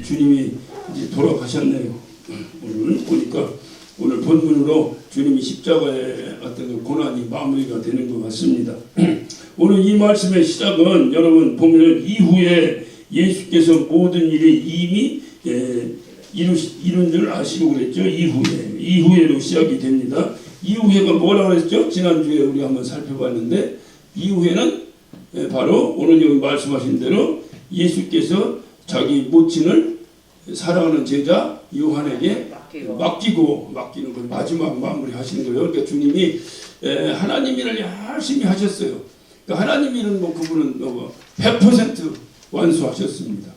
주님이 이제 돌아가셨네요. 오늘 보니까 오늘 본문으로 주님이 십자가의 어떤 그 고난이 마무리가 되는 것 같습니다. 오늘 이 말씀의 시작은 여러분 보면 이후에 예수께서 모든 일이 이미 이룬 줄 아시고 그랬죠. 이후에로 시작이 됩니다. 이후에가 뭐라고 그랬죠? 지난주에 우리 한번 살펴봤는데 이후에는 바로 오늘 여기 말씀하신 대로 예수께서 자기 모친을 사랑하는 제자 요한에게 맡기는 걸 마지막 마무리 하시는 거예요. 그러니까 주님이 하나님 일을 열심히 하셨어요. 그러니까 하나님 일은 뭐 그분은 100% 완수하셨습니다.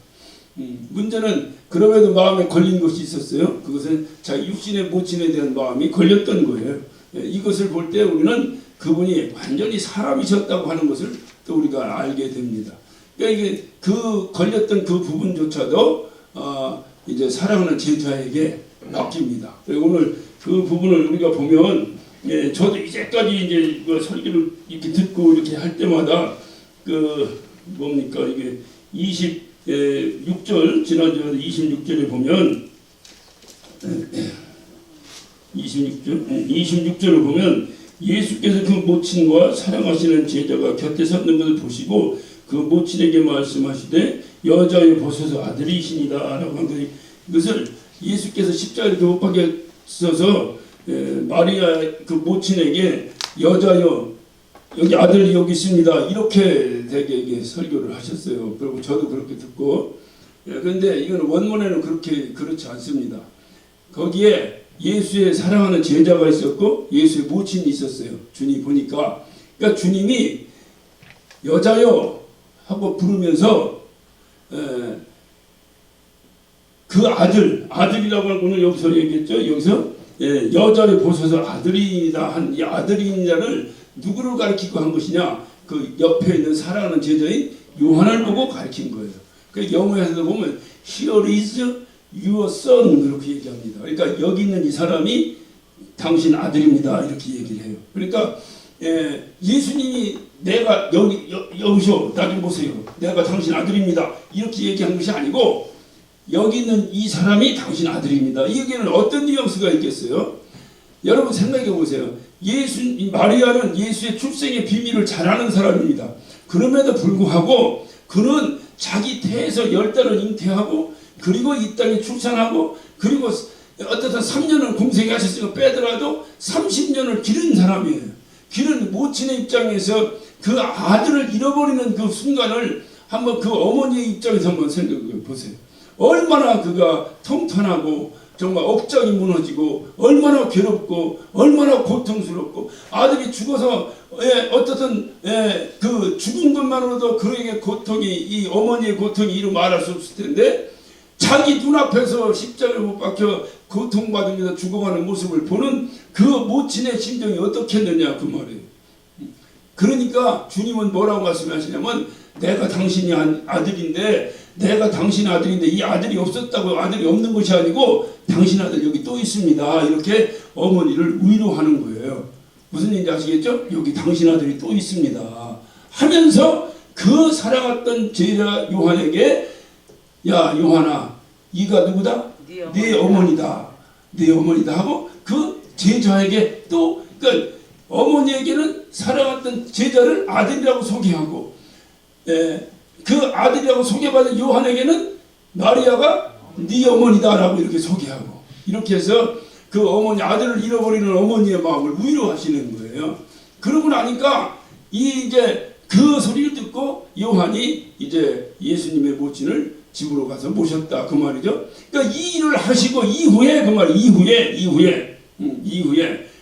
문제는 그럼에도 마음에 걸린 것이 있었어요. 그것은 자기 육신의 모친에 대한 마음이 걸렸던 거예요. 이것을 볼 때 우리는 그분이 완전히 사람이셨다고 하는 것을 또 우리가 알게 됩니다. 그러니까 이게 그 걸렸던 그 부분조차도 이제 사랑하는 제자에게 맡깁니다. 오늘 그 부분을 우리가 보면 저도 이제까지 이제 그 설교를 이렇게 듣고 이렇게 할 때마다 그 뭡니까 이게 26절 지난주 26절에 보면 26절을 보면 예수께서 그 모친과 사랑하시는 제자가 곁에 섰는 것을 보시고 그 모친에게 말씀하시되 여자여 보소서 아들이시니라 라고 한 것이 이것을 예수께서 십자가에 못 박혀서 마리아 그 모친에게 여자여 여기 아들이 여기 있습니다 이렇게 되게 설교를 하셨어요. 그리고 저도 그렇게 듣고 그런데 이건 원문에는 그렇지 않습니다. 거기에 예수의 사랑하는 제자가 있었고 예수의 모친이 있었어요. 주님 보니까 그러니까 주님이 여자여 하고 부르면서 그 아들이라고 오늘 여기서 얘기했죠. 여기서 여자를 보셔서 아들이다 한 이 아들이냐를 누구를 가리키고 한 것이냐? 그 옆에 있는 사랑하는 제자인 요한을 보고 가리킨 거예요. 그 영어에서 보면 Here is your son 그렇게 얘기합니다. 그러니까 여기 있는 이 사람이 당신 아들입니다 이렇게 얘기를 해요. 그러니까 예수님이 내가 여기서 나 좀 보세요. 내가 당신 아들입니다 이렇게 얘기한 것이 아니고 여기 있는 이 사람이 당신 아들입니다. 이 얘기는 어떤 뉘앙스가 있겠어요? 여러분 생각해 보세요. 마리아는 예수의 출생의 비밀을 잘 아는 사람입니다. 그럼에도 불구하고 그는 자기 태에서 10달을 잉태하고 그리고 이 땅에 출산하고 그리고 어떻든 3년을 공생에 하셨으니까 빼더라도 30년을 기른 사람이에요. 기른 모친의 입장에서 그 아들을 잃어버리는 그 순간을 한번 그 어머니의 입장에서 한번 생각해 보세요. 얼마나 그가 통탄하고 정말 억장이 무너지고 얼마나 괴롭고 얼마나 고통스럽고 아들이 죽어서 어떻든 그 죽은 것만으로도 그에게 고통이 이 어머니의 고통이 이루 말할 수 없을 텐데 자기 눈앞에서 십자가에 못 박혀 고통받으면서 죽어가는 모습을 보는 그 모친의 심정이 어떻겠느냐 그 말이에요. 그러니까 주님은 뭐라고 말씀하시냐면 내가 당신이 아들인데 내가 당신 아들인데 이 아들이 없었다고 아들이 없는 것이 아니고 당신 아들 여기 또 있습니다. 이렇게 어머니를 위로하는 거예요. 무슨 얘기인지 아시겠죠? 여기 당신 아들이 또 있습니다. 하면서 그 사랑했던 제자 요한에게 야 요한아 이가 누구다? 네 어머니다. 네 어머니다 하고 그 제자에게 또 그러니까 어머니에게는 사랑했던 제자를 아들이라고 소개하고 그 아들이라고 소개받은 요한에게는 마리아가 네 어머니다라고 이렇게 소개하고 이렇게 해서 그 어머니 아들을 잃어버리는 어머니의 마음을 위로하시는 거예요. 그러고 나니까 이제 그 소리를 듣고 요한이 이제 예수님의 모친을 집으로 가서 모셨다 그 말이죠. 그러니까 이 일을 하시고 이후에 그 말 이후에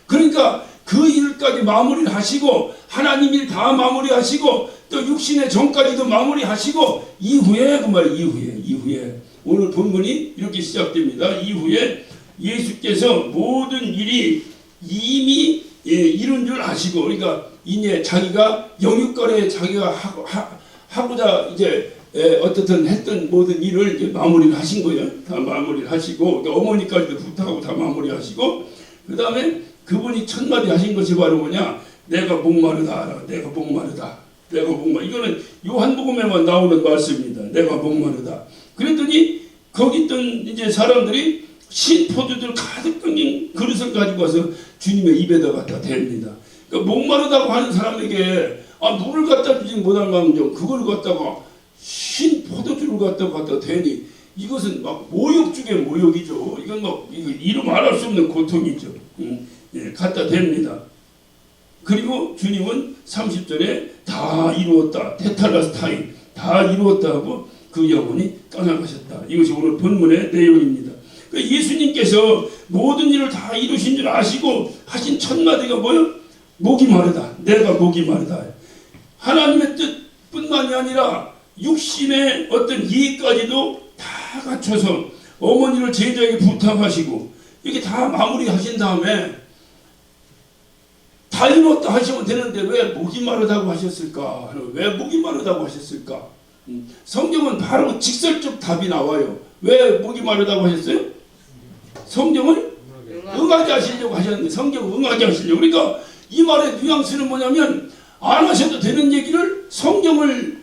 그러니까 그 일까지 마무리를 하시고 하나님 일 다 마무리하시고 또 육신의 전까지도 마무리하시고 이후에 그 말 이후에 오늘 본문이 이렇게 시작됩니다. 이후에 예수께서 모든 일이 이미 이룬 줄 아시고 그러니까 이제 자기가 영육거래 자기가 하고자 이제 어떻든 했던 모든 일을 이제 마무리를 하신 거예요. 다 마무리를 하시고 그러니까 어머니까지도 부탁하고 다 마무리하시고 그 다음에 그분이 첫 마디 하신 것이 바로 뭐냐? 내가 목마르다. 이거는 요한복음에만 나오는 말씀입니다. 내가 목마르다. 그랬더니 거기 있던 이제 사람들이 신포도주를 가득 담긴 그릇을 가지고 와서 주님의 입에다 갖다 댑니다. 그러니까 목마르다고 하는 사람에게 물을 갖다 주지 못할 망정 그걸 갖다가 신포도주를 갖다 대니 이것은 막 모욕 중에 모욕이죠. 이건 막 이루 말할 수 없는 고통이죠. 예, 갖다 댑니다. 그리고 주님은 30절에 다 이루었다. 테탈라스타인 다 이루었다 하고 그 영혼이 떠나가셨다. 이것이 오늘 본문의 내용입니다. 그러니까 예수님께서 모든 일을 다 이루신 줄 아시고 하신 첫 마디가 뭐예요? 목이 마르다. 내가 목이 마르다. 하나님의 뜻뿐만이 아니라 육신의 어떤 이익까지도 다 갖춰서 어머니를 제자에게 부탁하시고 이렇게 다 마무리하신 다음에 다 이뤘다 하시면 되는데 왜 목이 마르다고 하셨을까? 왜 목이 마르다고 하셨을까? 성경은 바로 직설적 답이 나와요. 왜 목이 마르다고 하셨어요? 성경을 응하게 하시려고 하셨는데 성경을 응하게 하시려고. 그러니까 이 말의 뉘앙스는 뭐냐면 안 하셔도 되는 얘기를 성경을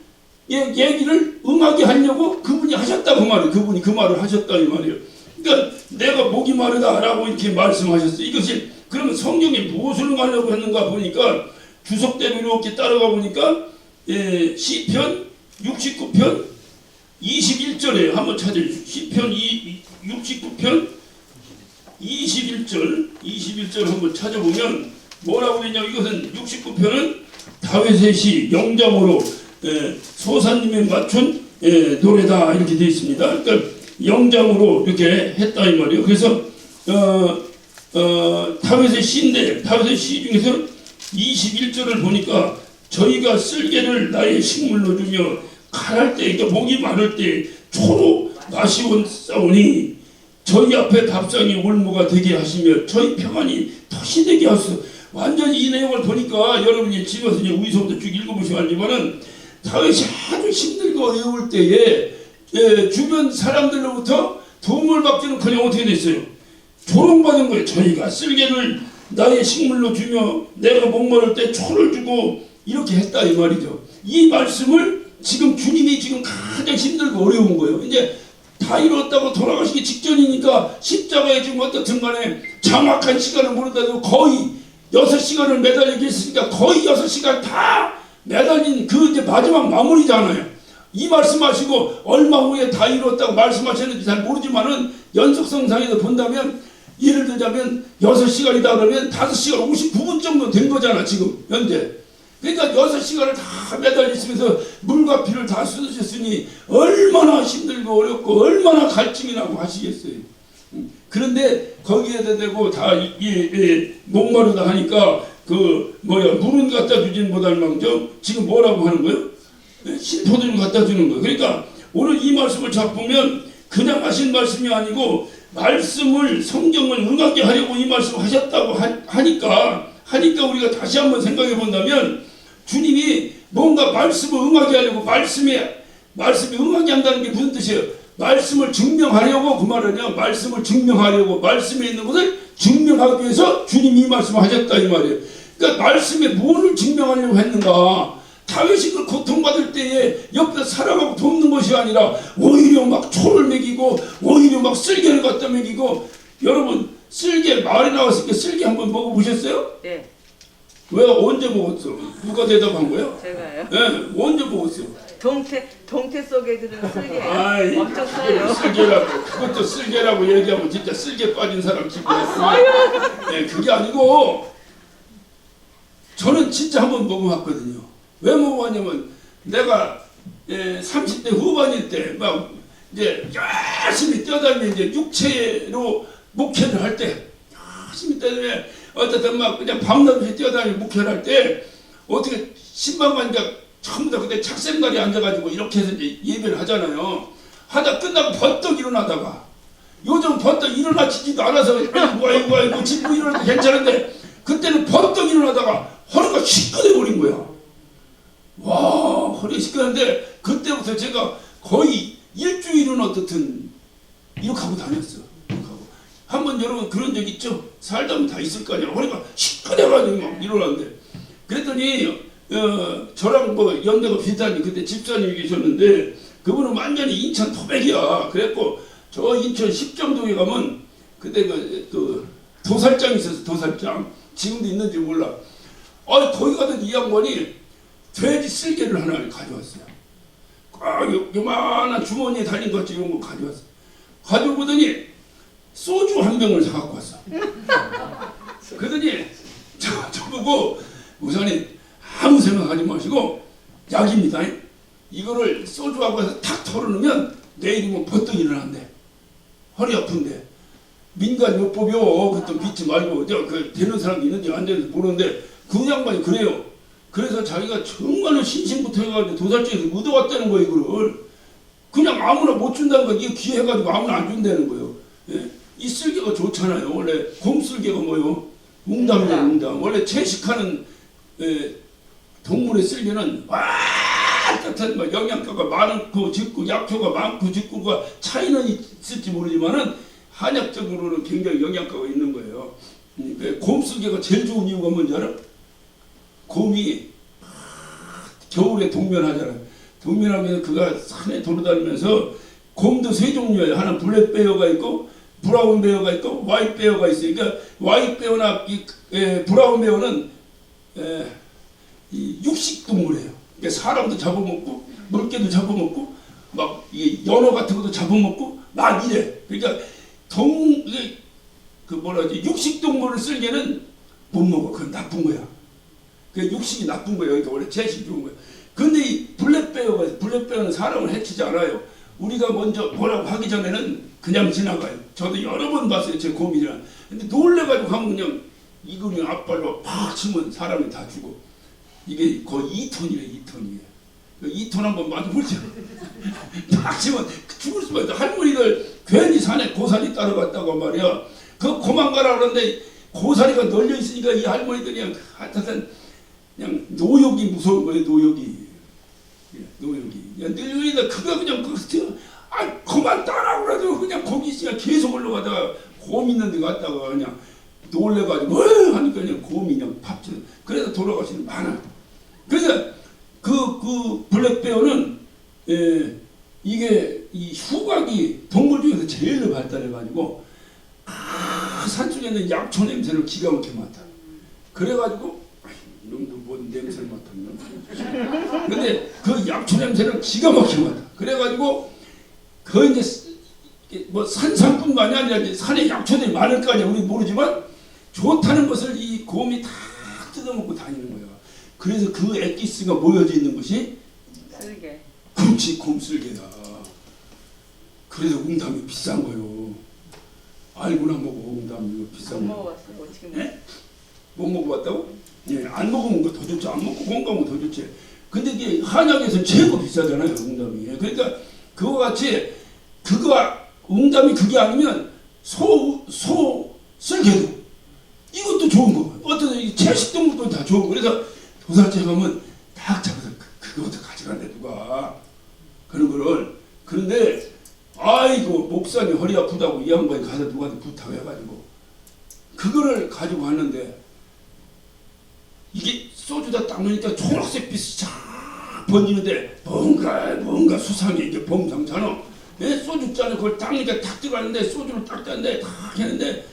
얘기를 응하게 하려고 그분이 하셨다 그 말이에요. 그분이 그 말을 하셨다 이 말이에요. 그러니까 내가 목이 마르다라고 이렇게 말씀하셨어요. 이것이 그러면 성경이 무엇을 응하려고 했는가 보니까 주석대로 이렇게 따라가 보니까 시편 69편 21절에 한번 찾아주세요. 시편 69편 21절 한번 찾아보면 뭐라고 했냐면 이것은 69편은 다윗의 시 영장으로 소사님에 맞춘 노래다 이렇게 되어 있습니다. 그러니까 영장으로 이렇게 했다 이 말이에요. 그래서 다윗의 시인데 다윗의 시 중에서 21절을 보니까 저희가 쓸개를 나의 식물로 주며 칼할 때 그러니까 목이 마를 때 초로 마시온 싸우니 저희 앞에 밥상이 올무가 되게 하시며 저희 평안이 덫이 되게 하소서. 완전히 이 내용을 보니까 여러분이 집에서 이제 위서부터 쭉 읽어보시면 알지만은 다윗이 아주 힘들고 어려울 때에 주변 사람들로부터 도움을 받기는 그냥 어떻게 됐어요? 조롱받은 거예요. 저희가 쓸개를 나의 식물로 주며 내가 목마를 때 초를 주고 이렇게 했다 이 말이죠. 이 말씀을 지금 주님이 지금 가장 힘들고 어려운 거예요. 이제 다 이뤘다고 돌아가시기 직전이니까 십자가에 지금 어떻든 간에 정확한 시간을 모른다도 거의 6시간을 매달려 계시니까 거의 6시간 다 매달린 그 이제 마지막 마무리잖아요. 이 말씀하시고 얼마 후에 다 이뤘다고 말씀하셨는지 잘 모르지만은 연속성상에서 본다면 예를 들자면 6시간이다 그러면 5시간 59분 정도 된 거잖아 지금 현재. 그러니까 6시간을 다 매달려 있으면서 물과 피를 다 쏟으셨으니 얼마나 힘들고 어렵고 얼마나 갈증이 나고 하시겠어요. 그런데 거기에다 대고 다 목마르다 하니까 물은 갖다 주진 못할 망정 지금 뭐라고 하는 거예요? 신포도를 갖다 주는 거예요. 그러니까 오늘 이 말씀을 잡으면 그냥 하신 말씀이 아니고 말씀을 성경을 응하게 하려고 이 말씀을 하셨다고 하니까 우리가 다시 한번 생각해 본다면 주님이 뭔가 말씀을 응하게 하려고 말씀이 응하게 한다는 게 무슨 뜻이에요? 말씀을 증명하려고 그 말은요. 말씀을 증명하려고 말씀에 있는 것을 증명하기 위해서 주님이 이 말씀을 하셨다 이 말이에요. 그러니까 말씀에 무엇을 증명하려고 했는가? 다윗이 그 고통받을 때에 옆에서 사랑하고 돕는 것이 아니라 오히려 막 초를 먹이고 오히려 막 쓸개를 갖다 먹이고. 여러분 쓸개 말이 나왔으니까 쓸개 한번 먹어보셨어요? 네. 왜 언제 먹었어? 누가 대답한 거예요? 제가요? 네, 언제 먹었어요? 동태 속에 드는 쓸개 아이, 엄청 써요. 쓸개라고 그것도 쓸개라고 얘기하면 진짜 쓸개 빠진 사람 기분이에요. 써요? 네, 그게 아니고 저는 진짜 한번 먹어봤거든요. 왜 먹어봤냐면 내가 30대 후반일 때 막 이제 열심히 뛰어다니는 이제 육체로 목회를 할 때 열심히 뛰어다니면 어쨌든 막 그냥 밤낮없이 뛰어다니는 목회를 할 때 어떻게 10만만 이제 전부 다 그때 착생날이 앉아가지고 이렇게 해서 이제 예배를 하잖아요. 하다 끝나고 벌떡 일어나다가 요즘 벌떡 일어나지도 않아서 아이고 집고 일어나도 괜찮은데 그때는 벌떡 일어나다가 허리가 시꺼내 버린 거야. 와, 허리 시끄는데 그때부터 제가 거의 일주일은 어떻든 이렇게 하고 다녔어. 한번 여러분 그런 적 있죠? 살다 보면 다 있을 거 아니야. 허리가 시끄러가지고 막 일어났는데 그랬더니 저랑 뭐 연대가 비슷하니 그때 집사님이 계셨는데 그분은 완전히 인천 토백이야. 그랬고 저 인천 십정동에 가면 그때 그 도살장이 있었어. 도살장. 지금도 있는지 몰라. 거기 가던 이 양반이 돼지 쓸개를 하나 가져왔어요. 요만한 주머니에 달린 것 같이 이런 거 가져왔어. 가져오더니 소주 한 병을 사갖고 왔어. 그러더니 저보고 우선이 아무 생각하지 마시고 약입니다. 이거를 소주하고 해서 탁 털어놓으면 내일이면 버떡 일어난대. 허리 아픈데. 민간이 못 보여. 그것도 믿지 말고. 되는 사람도 있는지 안 되는지 모르는데 그 양반이 그래요. 그래서 자기가 정말로 신신부터 해가지고 도살장에서 묻어왔다는 거예요. 이거를. 그냥 아무나 못 준다는 거. 이게 귀해가지고 아무나 안 준다는 거예요. 예? 이 쓸개가 좋잖아요. 원래 곰쓸개가 뭐요? 웅담이야, 웅담. 원래 채식하는 동물의 쓸개는 따뜻한 영양가가 많고 짙고 약효가 많고 짙고가 차이는 있을지 모르지만은 한약적으로는 굉장히 영양가가 있는 거예요. 곰쓸개가 제일 좋은 이유가 뭔지 알아? 곰이 겨울에 동면하잖아요. 동면하면 그가 산에 돌아다니면서 곰도 세 종류예요. 하나 블랙 베어가 있고 브라운 베어가 있고 화이트 베어가 있어요. 그러니까 화이트 베어나 브라운 베어는 이 육식 동물이에요. 그러니까 사람도 잡아먹고 물개도 잡아먹고 막 이게 연어 같은 것도 잡아먹고 막 이래. 그러니까 육식 동물을 쓸개는 못 먹어. 그건 나쁜 거야. 그 육식이 나쁜 거예요. 그러니까 원래 채식이 좋은 거예요. 근데 이 블랙베어가 있어요. 블랙베어는 사람을 해치지 않아요. 우리가 먼저 뭐라고 하기 전에는 그냥 지나가요. 저도 여러 번 봤어요. 제 곰이랑. 근데 놀래가지고 가면 그냥 이거 그냥 앞발로 팍 치면 사람이 다 죽어. 이게 거의 2톤이래. 2톤이에요. 2톤 한번 맞아보죠. 팍 치면 죽을 수가 있어. 할머니들 괜히 산에 고사리 따라갔다고 말이야. 그 고만가라 그러는데 고사리가 널려 있으니까 이 할머니들이 그냥 하여튼 그냥 노역이 무서운 거예요. 노역이. 늙은이들 그거 그냥 그만 따라고 그래도 그냥 거기 있으니까 계속 올라가다가 곰 있는 데 갔다가 그냥 놀래가지고 하니까 그냥 곰이 그냥 팝쳐. 그래서 돌아가시는 많아. 그래서 그 블랙베어는 이게 이 후각이 동물 중에서 제일로 발달해가지고 산속에 있는 약초 냄새를 기가 막히게 맡아. 그래가지고 이놈도 뭔 냄새를 맡았나? 근데 그 약초 냄새를 기가 막히게 맡아. 그래가지고 그 이제 뭐 산삼뿐만이 아니라 이제 산에 약초들이 많을 거 아니야. 우리 모르지만 좋다는 것을 이 곰이 다 뜯어먹고 다니는 거야. 그래서 그 엑기스가 모여져 있는 것이 쓸개. 그렇지, 곰쓸개다. 그래서 웅담이 비싼 거요. 알고나 먹어. 웅담이 이거 비싼 못 거. 먹어봤어요. 지금. 네? 못 먹어봤다고? 예, 안 먹으면 더 좋지. 안 먹고 건강하면 더 좋지. 근데 이게 한약에서 최고 비싸잖아요. 웅담이. 그러니까 그와 같이 그거와 웅담이 그게 아니면 쓸개도 이것도 좋은 거. 어떤 채식동물도 다 좋은 거. 그래서 도살장에 가면 딱 잡아서 그것도 가져간대 누가. 그런 거를. 그런데 아이고 목사님 허리 아프다고 이 양반이 가서 누구한테 부탁해가지고 그거를 가지고 왔는데 이게 소주다 딱 넣으니까 초록색 빛이 쫙 번지는데 뭔가 수상해. 이게 범상찮아. 예? 소주잔에 그걸 딱 넣으니까 탁 들어갔는데 소주를 딱 땄는데 탁 했는데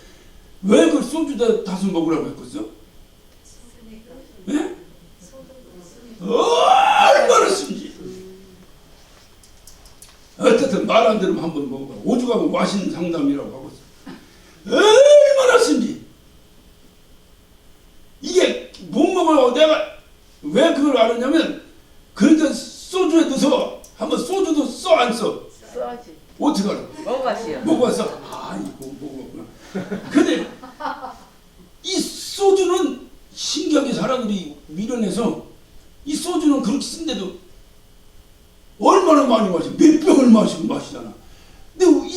왜 그걸 소주다 다서 먹으라고 했겠어? 예? 얼마나 쓴지. 어쨌든 말 안 들으면 한번 먹어봐. 오죽하면 맛있는 상담이라고 하고 있어. 얼마나 쓴지. 이게 못 먹어요. 내가 왜 그걸 알았냐면 그러니까 소주에 넣어서 한번 소주도 써 안 써? 써지. 어떻게 알아? 먹어봤어요. 먹어봤어? 이거 먹어봤구나. 근데 이 소주는 신기하게 사람들이 밀어내서 이 소주는 그렇게 쓴데도 얼마나 많이 마셔. 몇 병을 마시고 마시잖아. 근데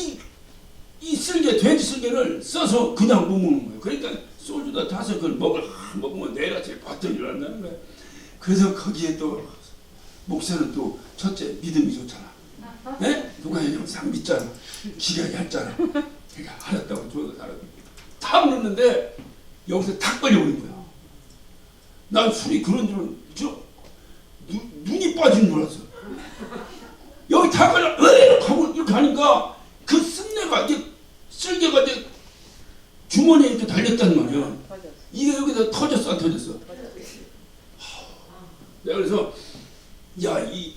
이 쓸개, 돼지 쓸개를 써서 그냥 못 먹는 거예요. 그러니까 소주다 5걸 먹으면 내일 아침에 바짝 일어난다는 거예요. 그래서 거기에 또 목사는 또 첫째 믿음이 좋잖아. 네? 누가 얘기하면 상 믿잖아. 기가 얇잖아. 그러니까 알았다고 줘서 알았다. 탁 넣는데 여기서 탁 걸려버린 거야. 난 술이 그런 줄은 눈이 빠진 줄 알았어. 여기 다 걸려 하고 이렇게 하니까 그 쓴내 쓸개가 이제 주머니에 이렇게 달렸단 말이야. 터졌어. 이게 여기서 터졌어, 안 터졌어? 내가 그래서 야, 이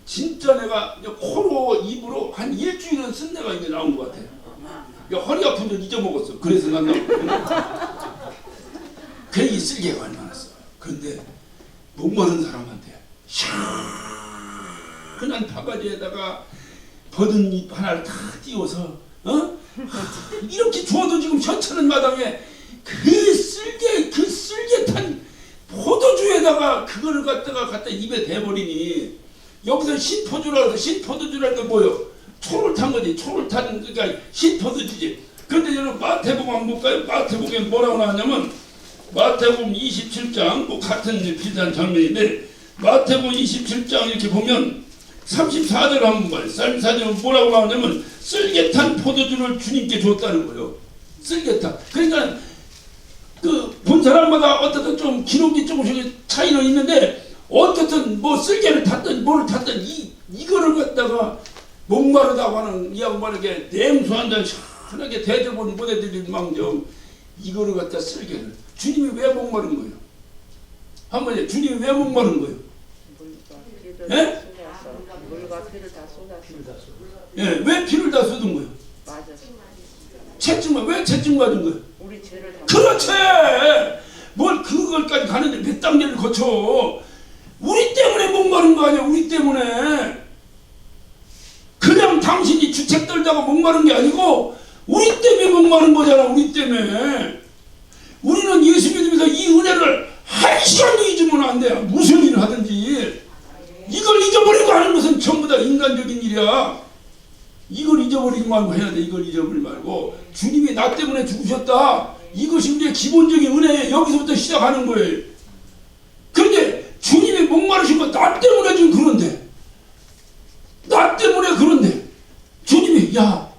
진짜 내가 이제 코로 입으로 한 일주일은 쓴 데가 이제 나온 것 같아. 야, 허리 아픈 줄 잊어먹었어. 그래서 난 나오고. 그래, 이 쓸개가 얼마나 써. 그런데 목마른 사람한테 시원한 바가지에다가 버든 잎 하나를 다 띄워서 이렇게 주워도 지금 현찮은 마당에 그 쓸개 탄 포도주에다가 그거를 갖다 입에 대버리니 여기서 신포주라 해서 신포도주랄 뭐요? 초를 탄 거지. 초를 탄 그러니까 신포도주지. 그런데 여러분 마태복음 한번 볼까요? 마태복음에 뭐라고 나왔냐면 마태복음 27장 뭐 같은 비슷한 장면인데 마태복음 27장 이렇게 보면 34절 한번 봐요. 34절은 뭐라고 나오냐면 쓸개탄 포도주를 주님께 줬다는 거예요. 쓸개탄. 그러니까 그 본 사람마다 어떻든 좀 기록이 조금씩 차이는 있는데 어떻든 뭐 쓸개를 탔든 뭐를 탔든 이거를 갖다가 목마르다고 하는 이 양반에게 냉수 한 잔 시원하게 대접을 보내드릴 망정 이거를 갖다 쓸개를 주님이 왜 목마른 거예요? 한번 해. 주님이 왜 목마른 거예요? 물과 피를 다 쏟았어. 예, 왜 피를 다 쏟은 거예요? 맞아. 채증만 왜 채증 받은 거예요? 우리 죄를 다. 그렇지. 뭘 그걸까지 가는데 몇 단계를 거쳐? 우리 때문에 목마른 거 아니야? 우리 때문에. 그냥 당신이 주책 떨다가 목마른 게 아니고 우리 때문에 목마른 거잖아. 우리 때문에. 우리는 예수 믿으면서 이 은혜를 한 시간도 잊으면 안 돼. 무슨 일을 하든지. 이걸 잊어버리고 하는 것은 전부 다 인간적인 일이야. 이걸 잊어버리지 말고 해야 돼. 이걸 잊어버리지 말고 주님이 나 때문에 죽으셨다. 이것이 우리의 기본적인 은혜에 여기서부터 시작하는 거예요. 그런데 주님이 목마르신 건 나 때문에 지금 그런데 나 때문에 그런데 주님이 야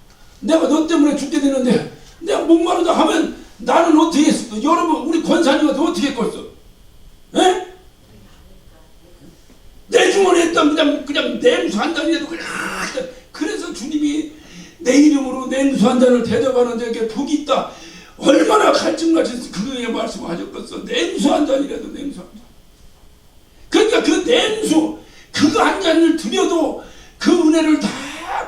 내가 너 때문에 죽게 되는데 내가 목마르다 하면 나는 어떻게 했어? 여러분 우리 권사님한테 어떻게 했겠어? 에? 내 주머니에 있다 그냥 냉수 한 잔이라도 그냥 그래서 주님이 내 이름으로 냉수 한 잔을 대접하는 자에게 복이 있다. 얼마나 갈증나셔서 그의 말씀하셨겠어. 냉수 한 잔이라도 냉수 한 잔. 그러니까 그 냉수 그거 한 잔을 드려도 그 은혜를 다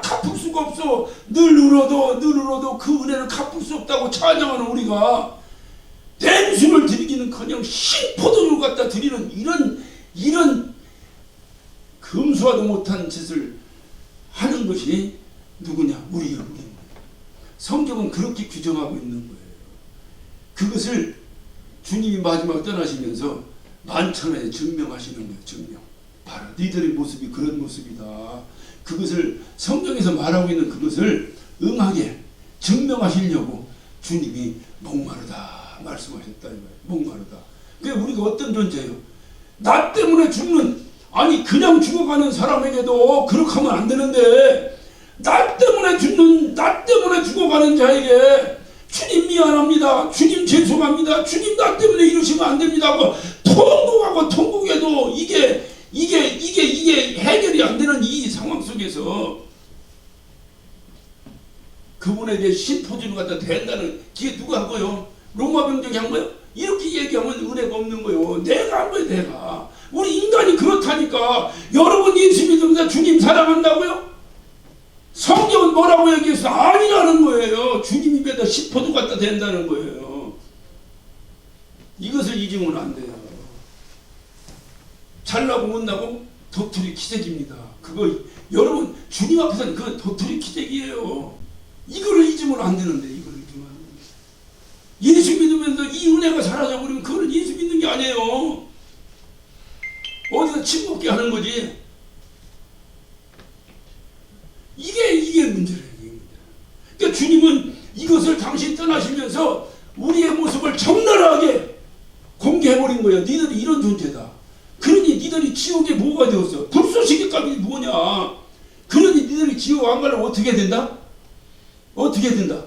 갚을 수가 없어. 늘 울어도 그 은혜를 갚을 수 없다고 찬양하는 우리가 냉수를 드리기는커녕 신포도를 갖다 드리는 이런 금수와도 못한 짓을 하는 것이 누구냐? 우리 여러분입니다. 성경은 그렇게 규정하고 있는 거예요. 그것을 주님이 마지막 떠나시면서 만천하에 증명하시는 거예요. 증명. 바로 너희들의 모습이 그런 모습이다. 그것을 성경에서 말하고 있는 그것을 응하게 증명하시려고 주님이 목마르다 말씀하셨다. 이거예요. 목마르다. 그게 우리가 어떤 존재예요? 나 때문에 죽는 아니 그냥 죽어가는 사람에게도 그렇게 하면 안 되는데 나 때문에 죽어가는 자에게 주님 미안합니다. 주님 죄송합니다. 주님 나 때문에 이러시면 안 됩니다 하고 통곡하고 통곡해도 이게 해결이 안 되는 이 상황 속에서 그분에 대해 신포주를 갖다 댄다는 그게 누가 한 거요? 로마 병정이 한 거요? 이렇게 얘기하면 은혜가 없는 거요. 내가 한 거예요. 내가. 우리 인간이 그렇다니까. 여러분 예수 믿으면서 주님 사랑한다고요? 성경은 뭐라고 얘기했어? 아니라는 거예요. 주님 입에다 신포도 갖다 댄다는 거예요. 이것을 잊으면 안 돼요. 잘나고 못나고 도토리 기색입니다. 그거 여러분 주님 앞에서는 그건 도토리 기색이에요. 이거를 잊으면 안 되는데 이거를 잊으면 안 돼요. 예수 믿으면서 이 은혜가 사라져버리면 그거는 예수 믿는 게 아니에요. 어디서 침묵게 하는 거지. 이게 문제래요. 그러니까 주님은 이것을 당신 떠나시면서 우리의 모습을 적나라하게 공개해버린 거예요. 니들이 이런 존재다. 그러니 니들이 지옥에 뭐가 되었어? 불쏘시개 값이 뭐냐? 그러니 니들이 지옥 안 가려면 어떻게 된다? 어떻게 된다?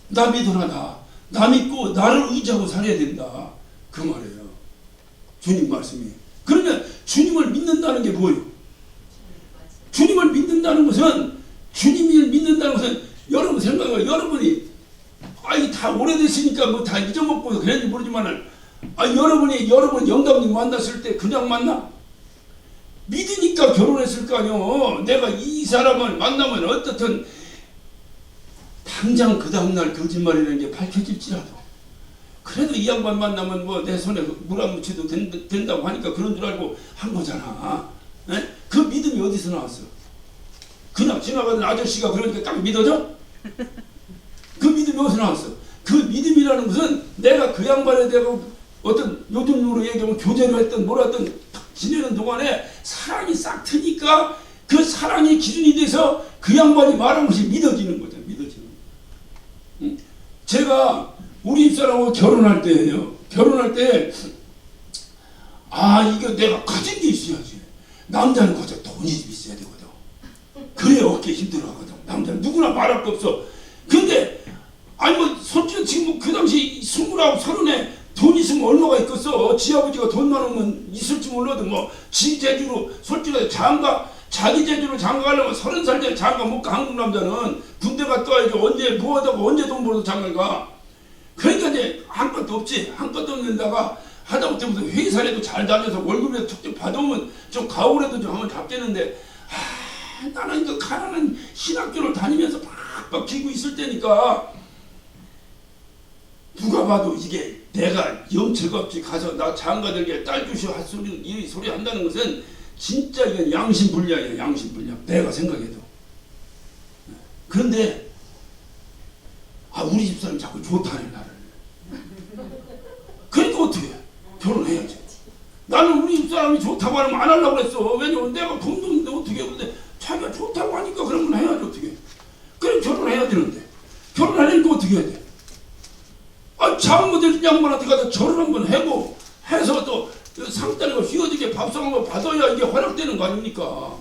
나 믿어라 나 믿고 나를 의지하고 살아야 된다. 그 말이에요. 주님 말씀이. 그러면 주님을 믿는다는 게 뭐예요? 주님을 믿는다는 것은 여러분 생각해 그러니까 여러분이 아이 다 오래됐으니까 뭐 다 잊어먹고 그랬는지 모르지만은 여러분 영감님 만났을 때 그냥 만나? 믿으니까 결혼했을 거 아니요. 내가 이 사람을 만나면 어떻든 당장 그 다음날 거짓말이라는 게 밝혀질지라도 그래도 이 양반 만나면 뭐 내 손에 물 안 묻혀도 된다고 하니까 그런 줄 알고 한 거잖아. 에? 그 믿음이 어디서 나왔어? 그냥 지나가던 아저씨가 그러니까 딱 믿어져? 그 믿음이 어디서 나왔어? 그 믿음이라는 것은 내가 그 양반에 대하여 어떤 요즘으로 얘기하면 교제를 했던 뭐라든 지내는 동안에 사랑이 싹 트니까 그 사랑이 기준이 돼서 그 양반이 말한 것이 믿어지는 거죠. 믿어지는 거. 제가 우리 집사람하고 결혼할 때예요. 결혼할 때 이거 내가 가진 게 있어야지. 남자는 거저 돈이 있어야 되거든. 그래 어깨 힘들어하거든. 남자는 누구나 말할 거 없어. 근데 아니 뭐 솔직히 지금 그 당시 29, 30에 돈 있으면 얼마가 있겠어. 지 아버지가 돈 많으면 있을지 몰라도 뭐 지 재주로 솔직히 자기 재주로 장가 가려면 30살 때 장가 못 가. 한국 남자는 군대 갔다 와야지. 언제 뭐하다가 언제 돈 벌어서 장가 가. 그러니까 이제 한 것도 없지. 한 것도 없는다가 하다못해 무슨 회사라도 잘 다녀서 월급이라도 척척 받아오면 좀 가오라도 좀 하면 잡겠는데 나는 그 가난한 신학교를 다니면서 팍팍 기고 있을 때니까 누가 봐도 이게 내가 영체가 없이 가서 나 장가들게 딸 주시오 할 소리 이 소리 한다는 것은 진짜 이건 양심불량이에요. 양심불량. 내가 생각해도. 그런데 우리 집사람이 자꾸 좋다네 나를. 그러니까 어떻게 해? 결혼해야지. 나는 우리 집사람이 좋다고 하면 안 하려고 그랬어. 왜냐면 내가 돈도 없는데 어떻게 해. 근데 자기가 좋다고 하니까 그러면 해야지 어떻게. 그래 결혼해야 되는데. 결혼하려니까 어떻게 해야 돼. 장모들 양반한테 가서 절을 한번 해고 해서 또 상다리가 휘어지게 밥상 한번 받아야 이게 허락되는 거 아닙니까.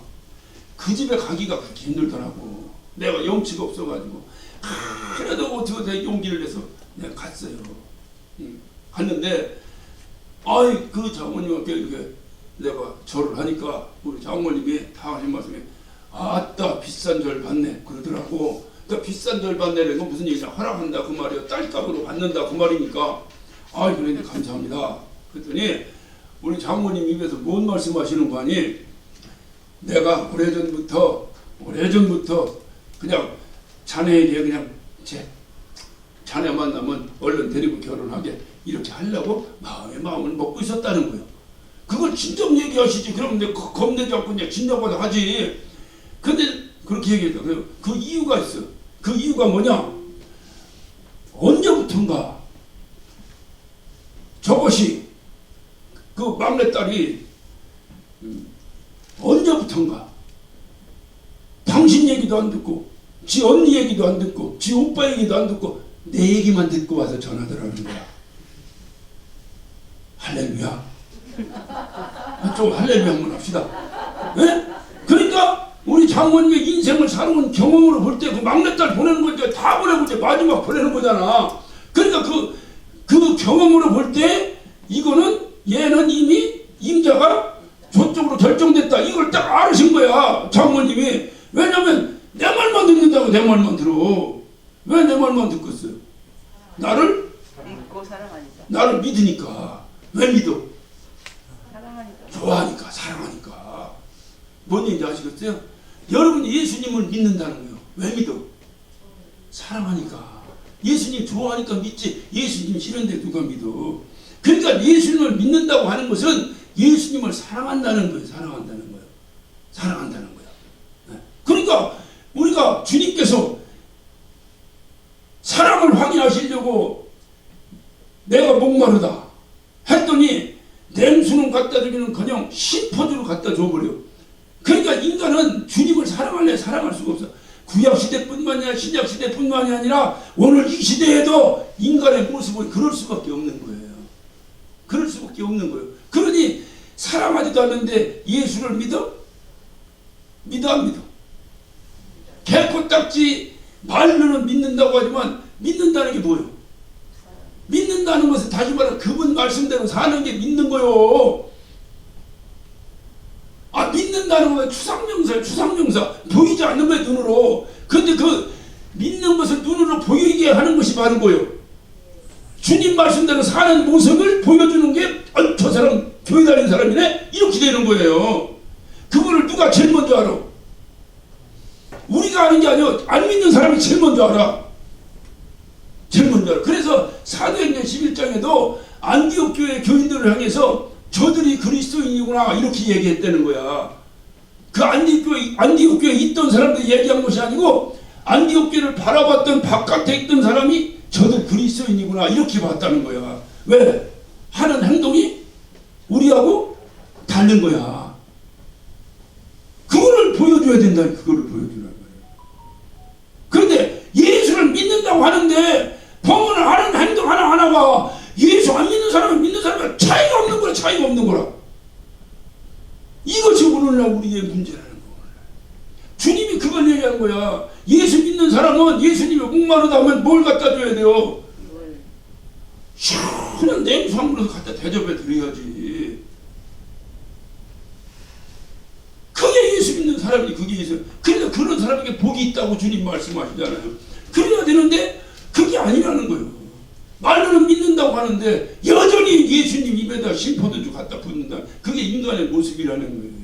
그 집에 가기가 그렇게 힘들더라고. 내가 염치가 없어가지고 그래도 어떻게 용기를 내서 내가 갔어요. 갔는데 그 장모님께 이렇게 내가 절을 하니까 우리 장모님이 다 하신 말씀에 아따 비싼 절 받네 그러더라고. 그러니까 비싼 절 받네라는 건 무슨 얘기냐. 허락한다 그 말이야. 딸값으로 받는다 그 말이니까 그러니 감사합니다. 그랬더니 우리 장모님 입에서 뭔 말씀하시는 거 아니. 내가 오래전부터 그냥 자네에게 그냥 자네 만나면 얼른 데리고 결혼하게 이렇게 하려고 마음을 먹고 있었다는 거예요. 그걸 진정 얘기하시지. 그러면 내가 겁내지 않고 그냥 진정보다 하지. 근데 그렇게 얘기했다. 그 이유가 있어. 그 이유가 뭐냐? 언제부턴가 저것이 그 막내딸이 언제부턴가 당신 얘기도 안 듣고 지 언니 얘기도 안 듣고 지 오빠 얘기도 안 듣고 내 얘기만 듣고 와서 전화더라는 거야. 할렐루야. 좀 할렐루야 한번 합시다. 네? 그러니까 우리 장모님의 인생을 살아온 경험으로 볼 때 그 막내딸 보내는 건데 다 보내고 이제 마지막 보내는 거잖아. 그러니까 그 경험으로 볼 때 이거는 얘는 이미 임자가 저쪽으로 결정됐다. 이걸 딱 알으신 거야 장모님이. 왜냐면 내 말만 듣는다고. 내 말만 들어. 왜 내 말만 듣겠어요? 나를 믿고 사랑하니까. 나를 믿으니까. 왜 믿어? 사랑하니까. 좋아하니까. 사랑하니까. 뭔 얘기인지 아시겠어요? 여러분이 예수님을 믿는다는 거예요. 왜 믿어? 사랑하니까. 예수님 좋아하니까 믿지. 예수님 싫은데 누가 믿어? 그러니까 예수님을 믿는다고 하는 것은 예수님을 사랑한다는 거예요. 사랑한다는 거예요. 사랑한다는 거예요. 네. 그러니까 우리가 주님께서 사랑을 확인하시려고 내가 목마르다 했더니 냉수는 갖다 주기는 그냥 신포주를 갖다 줘버려. 그러니까 인간은 주님을 사랑할래 사랑할 수가 없어. 구약시대뿐만이 아니라 신약시대뿐만이 아니라 오늘 이 시대에도 인간의 모습은 그럴 수밖에 없는 거예요. 그럴 수밖에 없는 거예요. 그러니 사랑하지도 않는데 예수를 믿어? 믿어 안 믿어? 개코딱지 말로는 믿는다고 하지만 믿는다는 게 뭐예요? 믿는다는 것은 다시 말해 그분 말씀대로 사는 게 믿는 거요. 믿는다는 건 추상명사예요. 추상명사. 보이지 않는 거예요 눈으로. 근데 그 믿는 것을 눈으로 보이게 하는 것이 바른 거예요. 주님 말씀대로 사는 모습을 보여주는 게 저 사람 교회 다니는 사람이네? 이렇게 되는 거예요. 그거를 누가 제일 먼저 알아? 우리가 아는 게 아니라 안 믿는 사람이 제일 먼저 알아. 제일 먼저 알아. 그래서 사도행전 11장에도 안디옥 교회 교인들을 향해서 저들이 그리스도인이구나 이렇게 얘기했다는 거야. 그 안디옥 교회에 있던 사람들이 얘기한 것이 아니고 안디옥 교회를 바라봤던 바깥에 있던 사람이 저들 그리스도인이구나 이렇게 봤다는 거야. 왜? 하는 행동이 우리하고 다른 거야. 그거를 보여줘야 된다. 그거를 보여주는 거예요. 그런데 예수를 믿는다고 하는데 범언을 하는 행동 하나하나가 예수 안 믿는 사람은 믿는 사람은 차이가 없는 거라. 차이가 없는 거라. 이것이 오늘날 우리의 문제라는 거야. 주님이 그걸 얘기하는 거야. 예수 믿는 사람은 예수님이 목마르다 하면 뭘 갖다 줘야 돼요? 시원한 냉수 한 그릇 갖다 대접해 드려야지. 그게 예수 믿는 사람이 그게 예수. 그래서 그런 사람에게 복이 있다고 주님 말씀하시잖아요. 그래야 되는데 그게 아니라는 거예요. 말로는 믿는다고 하는데 여전히 예수님 입에다 심포도주 갖다 붓는다. 그게 인간의 모습이라는 거예요.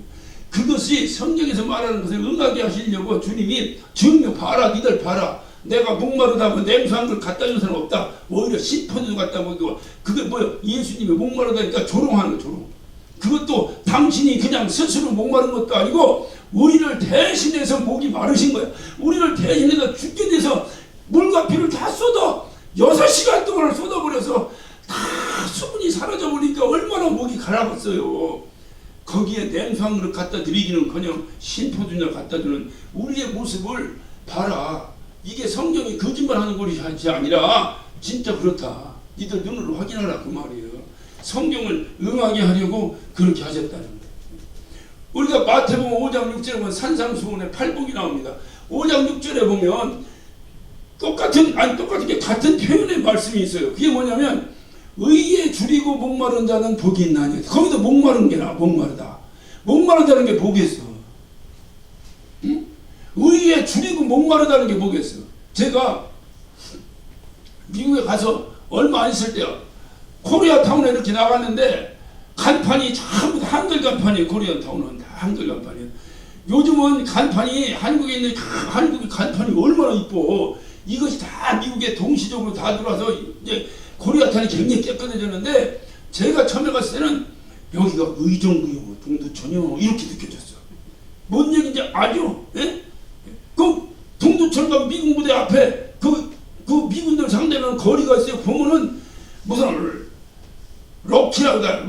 그것이 성경에서 말하는 것을 응하게 하시려고 주님이 증명 봐라. 니들 봐라. 내가 목마르다 하면 냉수 한 걸 갖다 준 사람 없다. 오히려 심포도주 갖다 먹이고. 그게 뭐야? 예수님이 목마르다니까 조롱하는 거 조롱. 그것도 당신이 그냥 스스로 목마른 것도 아니고 우리를 대신해서 목이 마르신 거야. 우리를 대신해서 죽게 돼서 물과 피를 다 쏟아 6시간 동안 쏟아버려서 다 수분이 사라져버리니까 얼마나 목이 가라앉았어요. 거기에 냉수 한 그릇 갖다 드리기는커녕 심포도주나 갖다 주는 우리의 모습을 봐라. 이게 성경이 거짓말하는 것이 아니라 진짜 그렇다. 니들 눈으로 확인하라 그 말이에요. 성경을 응하게 하려고 그렇게 하셨다는 거예요. 우리가 마태복음 5장 6절에 보면 산상수훈의 팔복이 나옵니다. 5장 6절에 보면 똑같은 게 같은 표현의 말씀이 있어요. 그게 뭐냐면 의에 줄이고 목마른 자는 복이 있나니. 거기도 목마른 게 나와. 목마르다. 목마르다는 게 뭐겠어? 응? 의에 줄이고 목마르다는 게 뭐겠어? 제가 미국에 가서 얼마 안 있을 때요. 코리아타운에 이렇게 나갔는데 간판이 전부 다 한글 간판이에요. 코리아타운은 다 한글 간판이에요. 요즘은 간판이 한국에 있는 한국의 간판이 얼마나 이뻐. 이것이 다 미국에 동시적으로 다 들어와서 이제 코리아타운이 굉장히 깨끗해졌는데 제가 처음에 갔을 때는 여기가 의정부요, 동두천이요 이렇게 느껴졌어. 뭔 얘기인지 알죠? 예? 그 동두천과 미국 부대 앞에 그 미군들 상대하는 거리가 있어요. 보면은 무슨 럭키라고 해.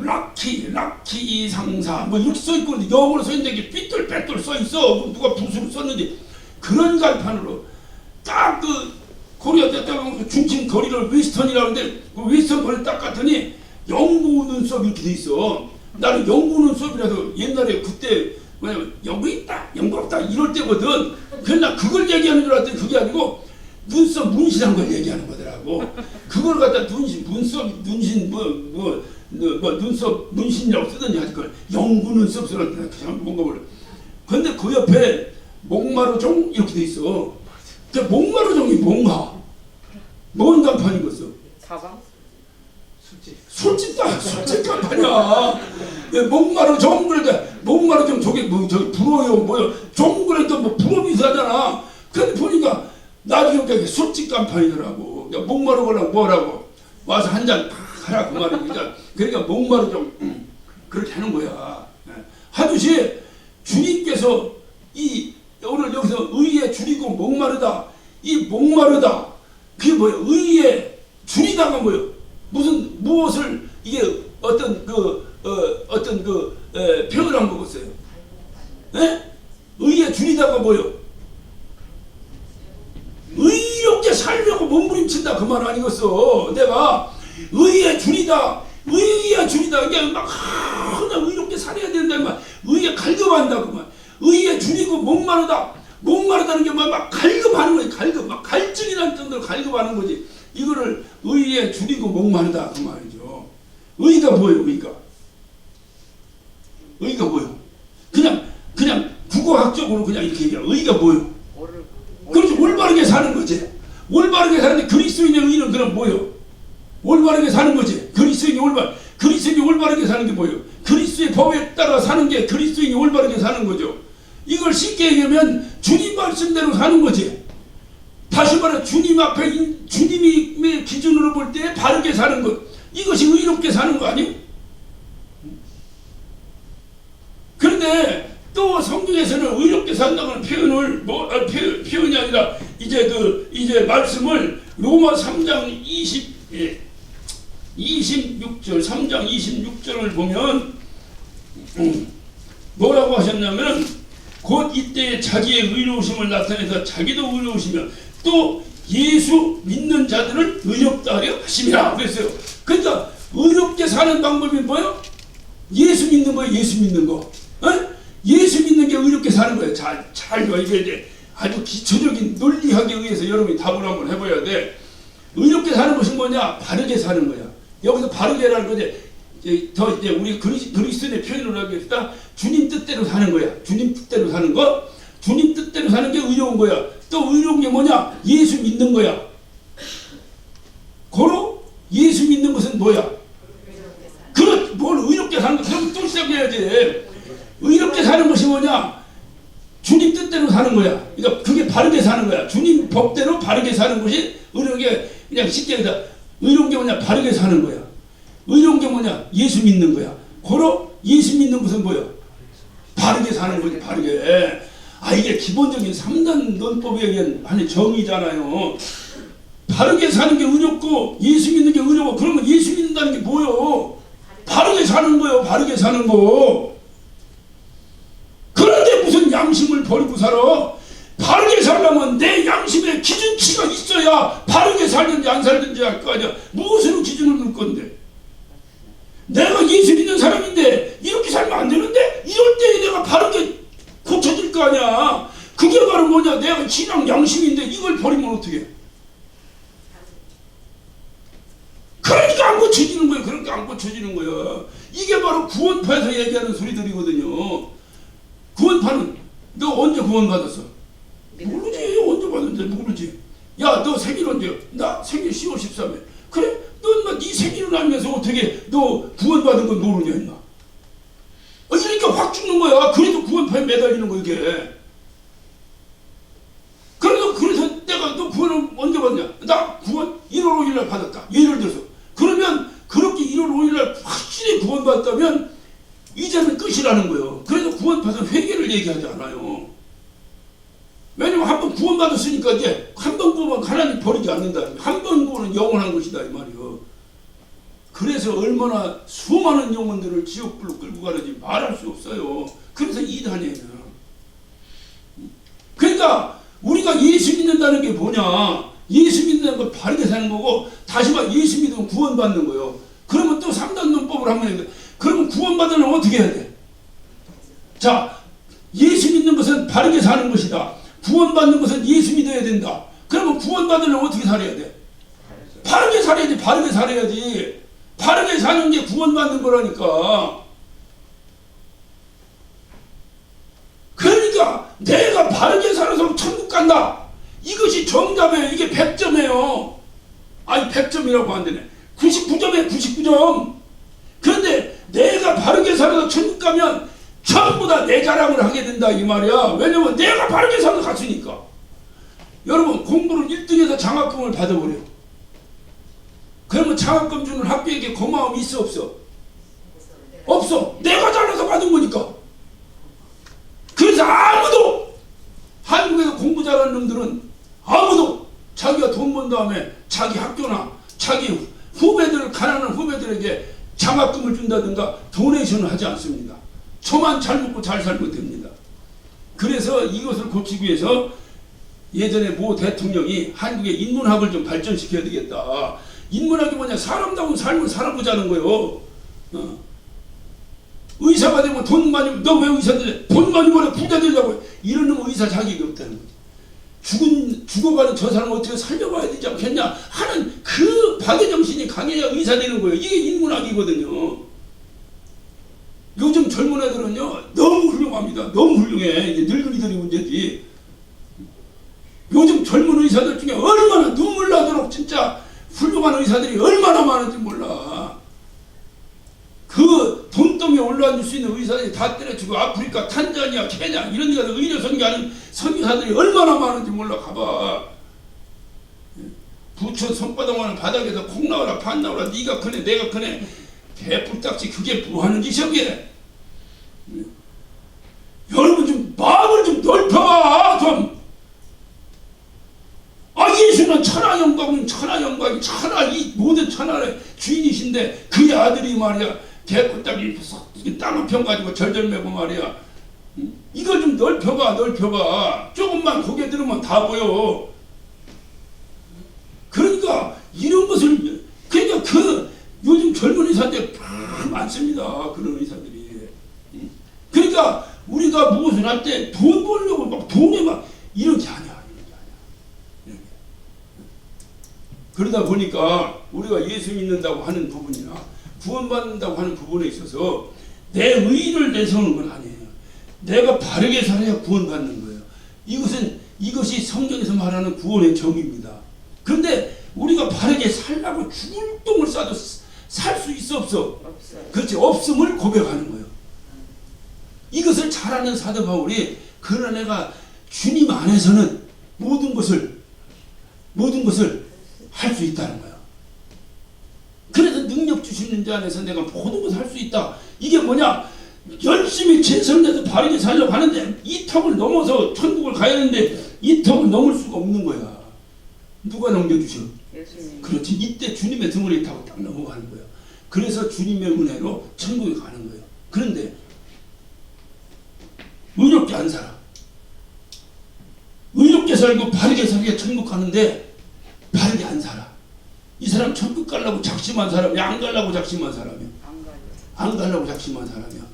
락키 상사 뭐 이렇게 써있고 영어로 써있는데 이게 삐뚤빼뚤 써있어. 누가 붓으로 썼는지 그런 간판으로 딱 그 코리아 때딱 중심 거리를 웨스턴이라고 하는데 그 웨스턴 거리를 딱 갔더니 영구 눈썹 이렇게 돼 있어. 나는 영구 눈썹이라서 옛날에 그때 뭐냐면 영구 있다 영구 없다 이럴 때거든. 그래서 나 그걸 얘기하는 줄 알았더니 그게 아니고 눈썹 문신한 걸 얘기하는 거더라고. 그걸 갖다 눈썹 문신이라고 쓰든지 하지 걸 영구 눈썹 쓰라고 그냥 뭔가 몰라. 근데 그 옆에 목마르종 이렇게 돼 있어. 그 목마르종이 뭔가? 뭔 간판이겠어? 사방? 술집 간판이야. 목마르종 그런데 목마르종 저기 뭐 저기 불어요 뭐요? 종 그러니까 뭐 불어 비슷하잖아. 근데 보니까 나중에 술집 간판이더라고. 목마르거나 뭐라고 와서 한 잔 하라 그 말이니까. 그러니까 목마르종 그렇게 하는 거야. 하듯이 주님께서 이 오늘 여기서 의에 줄이고 목마르다. 이 목마르다. 그게 뭐예요? 의에 줄이다가 뭐예요? 무엇을 이게 어떤 표현을 한 거겠어요? 예? 의에 줄이다가 뭐예요? 의롭게 살려고 몸부림친다 그 말 아니겠어? 내가 의에 줄이다. 이게 막 그냥 의롭게 살아야 된다 말. 의에 갈급한다 그 말. 의에 줄이고 목마르다는 게 막 갈급하는 거지. 갈급 막 갈증이라는 정도로 갈급하는 거지. 이거를 의에 줄이고 목마르다 그 말이죠. 의가 뭐예요? 의가 뭐예요? 그냥 국어학적으로 그냥 이렇게 얘기해. 의가 뭐예요? 그렇죠. 올바르게 사는 거지. 올바르게 사는데 그리스도인의 의는 그럼 뭐요? 올바르게 사는 거지. 그리스도인이 올바르게 사는 게 뭐예요? 그리스도의 법에 따라 사는 게 그리스도인이 올바르게 사는 거죠. 이걸 쉽게 얘기하면 주님 말씀대로 사는 거지. 다시 말해 주님 앞에 주님의 기준으로 볼 때 바르게 사는 것, 이것이 의롭게 사는 거 아니에요? 그런데 또 성경에서는 의롭게 산다는 표현을 표현이 아니라 이제 말씀을 로마 3장 26절 3장 26절을 보면 뭐라고 하셨냐면 곧 이때 자기의 의로우심을 나타내서 자기도 의로우시며 또 예수 믿는 자들을 의롭다 하려 하심이라 그랬어요. 그러니까 의롭게 사는 방법이 뭐예요? 예수 믿는 거예요. 예수 믿는 거. 예수 믿는 게 의롭게 사는 거예요. 잘 이게 이제 아주 기초적인 논리학에 의해서 여러분이 답을 한번 해봐야 돼. 의롭게 사는 것이 뭐냐? 바르게 사는 거야. 여기서 바르게라는 거지. 이제 우리 그리스도의 표현을 하겠다. 주님 뜻대로 사는 거야. 주님 뜻대로 사는 거. 주님 뜻대로 사는 게 의로운 거야. 또 의로운 게 뭐냐? 예수 믿는 거야. 고로 예수 믿는 것은 뭐야? 뭘 의롭게 사는 거? 그럼 또 시작해야지. 의롭게 사는 것이 뭐냐? 주님 뜻대로 사는 거야. 그러니까 그게 바르게 사는 거야. 주님 법대로 바르게 사는 것이 의로운 게, 그냥 쉽게 얘기해서 의로운 게 뭐냐? 바르게 사는 거야. 의로운 게 뭐냐? 예수 믿는 거야. 고로 예수 믿는 것은 뭐야? 바르게 사는 거지. 바르게. 이게 기본적인 3단 논법에 의한 정의잖아요. 바르게 사는 게 의롭고 예수 믿는 게 의로워. 그러면 예수 믿는다는 게 뭐요? 바르게 사는 거예요. 바르게 사는 거. 그런데 무슨 양심을 버리고 살아? 바르게 살려면 내 양심에 기준치가 있어야 바르게 살든지 안 살든지 할 거 아니야. 무엇으로 기준을 넣을 건데? 내가 예수 믿는 사람인데 이렇게 살면 안 되는데? 이럴 때 내가 바르게 고쳐질 거 아니야. 그게 바로 뭐냐? 내가 신앙 양심인데 이걸 버리면 어떻게 해? 그러니까 안 고쳐지는 거야. 그러니까 안 고쳐지는 거야. 이게 바로 구원파에서 얘기하는 소리들이거든요. 구원파는 너 언제 구원받았어? 모르지. 언제 받았는지 모르지. 야, 너 생일 언제야? 나 생일 10월 13일. 그래? 너 네 생일을 알면서 어떻게 너 구원받은 건 모르냐 임마. 이러니까 확 죽는 거야. 그래도 구원파에 매달리는 거 이게. 그래서 내가 너 구원을 언제 받냐? 나 구원 1월 5일 날 받았다. 예를 들어서. 그러면 그렇게 1월 5일 날 확실히 구원받았다면 이제는 끝이라는 거예요. 그래서 구원파에서 회개를 얘기하지 않아요. 왜냐면 한 번 구원받았으니까 이제 한 번 구원은 하나님 버리지 않는다. 한 번 구원은 영원한 것이다 이 말이에요. 그래서 얼마나 수많은 영혼들을 지옥불로 끌고 가는지 말할 수 없어요. 그래서 이단이에요. 그러니까 우리가 예수 믿는다는 게 뭐냐? 예수 믿는다는 걸 바르게 사는 거고, 다시 말 예수 믿으면 구원받는 거예요. 그러면 또 3단 논법을 한번 해야 돼. 그러면 구원받으려면 어떻게 해야 돼? 자, 예수 믿는 것은 바르게 사는 것이다. 구원받는 것은 예수 믿어야 된다. 그러면 구원받으려면 어떻게 살아야 돼? 바르게 살아야지. 바르게 살아야지. 바르게 사는 게 구원받는 거라니까. 그러니까 내가 바르게 살아서 천국 간다. 이것이 정답이에요. 이게 100점이에요. 100점이라고 안 되네. 99점이에요. 99점. 그런데 내가 바르게 살아서 천국 가면 전부 다 내 자랑을 하게 된다 이 말이야. 왜냐면 내가 바르게 살아서 갔으니까. 여러분 공부를 1등해서 장학금을 받아버려. 그러면 장학금 주는 학교에게 고마움이 있어 없어? 없어. 내가 잘나서 받은 거니까. 그래서 아무도 한국에서 공부 잘하는 놈들은 아무도 자기가 돈 번 다음에 자기 학교나 자기 후배들, 가난한 후배들에게 장학금을 준다든가 도네이션을 하지 않습니다. 저만 잘 먹고 잘 살면 됩니다. 그래서 이것을 고치기 위해서 예전에 모 대통령이 한국의 인문학을 좀 발전시켜야 되겠다. 인문학이 뭐냐? 사람다운 삶을 살아보자는 거예요. 의사가 되면 돈 많이, 너 왜 의사 돼? 돈 많이 벌어 부자 되려고. 이런 놈은 의사 자격이 없다는 거지. 죽어가는 저 사람 어떻게 살려봐야 되지 않겠냐 하는 그 박애정신이 강해야 의사 되는 거예요. 이게 인문학이거든요. 요즘 젊은 애들은요 너무 훌륭합니다. 너무 훌륭해. 이게 늙은이들이 문제지. 요즘 젊은 의사들 중에 얼마나 눈물 나도록 진짜 훌륭한 의사들이 얼마나 많은지 몰라. 그 돈덩이에 올라앉을 수 있는 의사들이 다 때려치고 아프리카, 탄자니아, 케냐 이런 데 가서 의료 선교하는 선교사들이 얼마나 많은지 몰라. 가봐. 부처 손바닥만한 바닥에서 콩 나오라 판 나오라 네가 크네 내가 크네 개뿔딱지 그게 뭐 하는 짓이야 그게. 여러분 좀 마음을 좀 넓혀봐 좀. 예수는 천하 영광은 천하 영광이 천하 이 모든 천하의 주인이신데 그의 아들이 말이야 개꿀딱이 땅을 평 가지고 절절 매고 말이야. 이걸 좀 넓혀봐. 조금만 고개 들으면 다 보여. 그러니까 이런 것을 그러니까 그 요즘 젊은 의사들 많습니다. 그런 의사들이. 그러니까 우리가 무엇을 할 때 돈 벌려고 막 돈에 막 이런 게 아니야. 그러다 보니까 우리가 예수 믿는다고 하는 부분이나 구원받는다고 하는 부분에 있어서 내 의의를 내세우는 건 아니에요. 내가 바르게 살아야 구원받는 거예요. 이것이 성경에서 말하는 구원의 정의입니다. 그런데 우리가 바르게 살라고 죽을 똥을 싸도 살 수 있어 없어? 그렇지. 없음을 고백하는 거예요. 이것을 잘하는 사도 바울이 그러나 내가 주님 안에서는 모든 것을 할 수 있다는 거야. 그래서 능력 주시는 자 안에서 내가 모든 것을 할 수 있다. 이게 뭐냐? 열심히 최선을 다해서 바르게 살려고 하는데 이 턱을 넘어서 천국을 가야 하는데 이 턱을 넘을 수가 없는 거야. 누가 넘겨주셔? 예수님. 그렇지. 이때 주님의 등을 타고 딱 넘어가는 거야. 그래서 주님의 은혜로 천국에 가는 거예요. 그런데 의롭게 안 살아. 의롭게 살고 바르게 살게 천국 가는데 바르게 안 살아. 이 사람 천국 가려고 작심한 사람이 안 가려고 작심한 사람이야. 안 가려고 작심한 사람이야.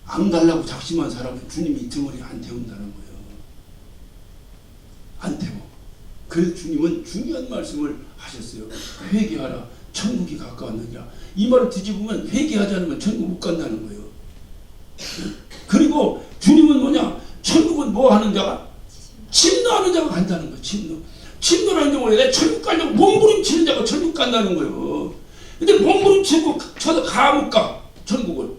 안 가려고 작심한 사람은 주님이 등을 안 태운다는 거예요. 안 태워. 그래서 주님은 중요한 말씀을 하셨어요. 회개하라. 천국이 가까웠느니라. 이 말을 뒤집으면 회개하지 않으면 천국 못 간다는 거예요. 그리고 주님은 뭐냐? 천국은 뭐 하는 자가? 침노하는 자가 간다는 거예요. 침노라는 경우에 내 천국 가려고 몸부림치는 자가 천국 간다는 거예요. 근데 몸부림치고 쳐서 못 가. 천국을.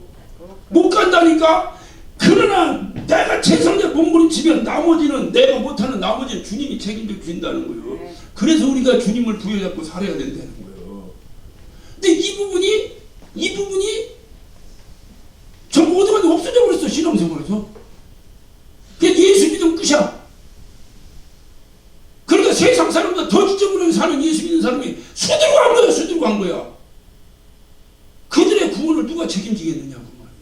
못 간다니까? 그러나 내가 최선의 몸부림치면 나머지는 내가 못하는 나머지는 주님이 책임져 주신다는 거예요. 그래서 우리가 주님을 부여잡고 살아야 된다는 거예요. 근데 이 부분이 전부 어디가지 없어져 버렸어. 신앙생활에서. 그냥 예수 믿으면 끝이야. 그러니까 세상 사람보다 더 지저분하게 사는 예수 믿는 사람이 수들고 한 거야. 그들의 구원을 누가 책임지겠느냐고 말이야.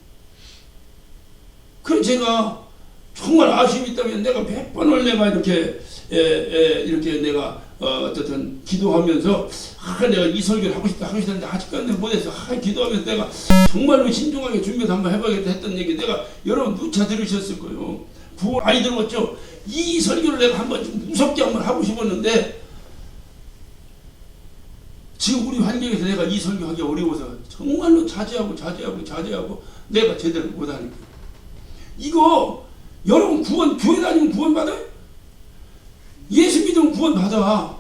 그래서 제가 정말 아쉬움이 있다면 내가 몇 번을 내가 이렇게 내가 어쨌든 기도하면서 내가 이 설교를 하고 싶다 했는데 아직까지 못해서 기도하면서 내가 정말로 신중하게 준비해서 한번 해봐야겠다 했던 얘기 내가 여러분 누차 들으셨을 거예요. 구원 많이 들었죠. 이 설교를 내가 한번 좀 무섭게 한번 하고 싶었는데 지금 우리 환경에서 내가 이 설교하기 어려워서 정말로 자제하고 내가 제대로 못하니까 이거 여러분 교회 다니면 구원 받아요? 예수 믿으면 구원 받아.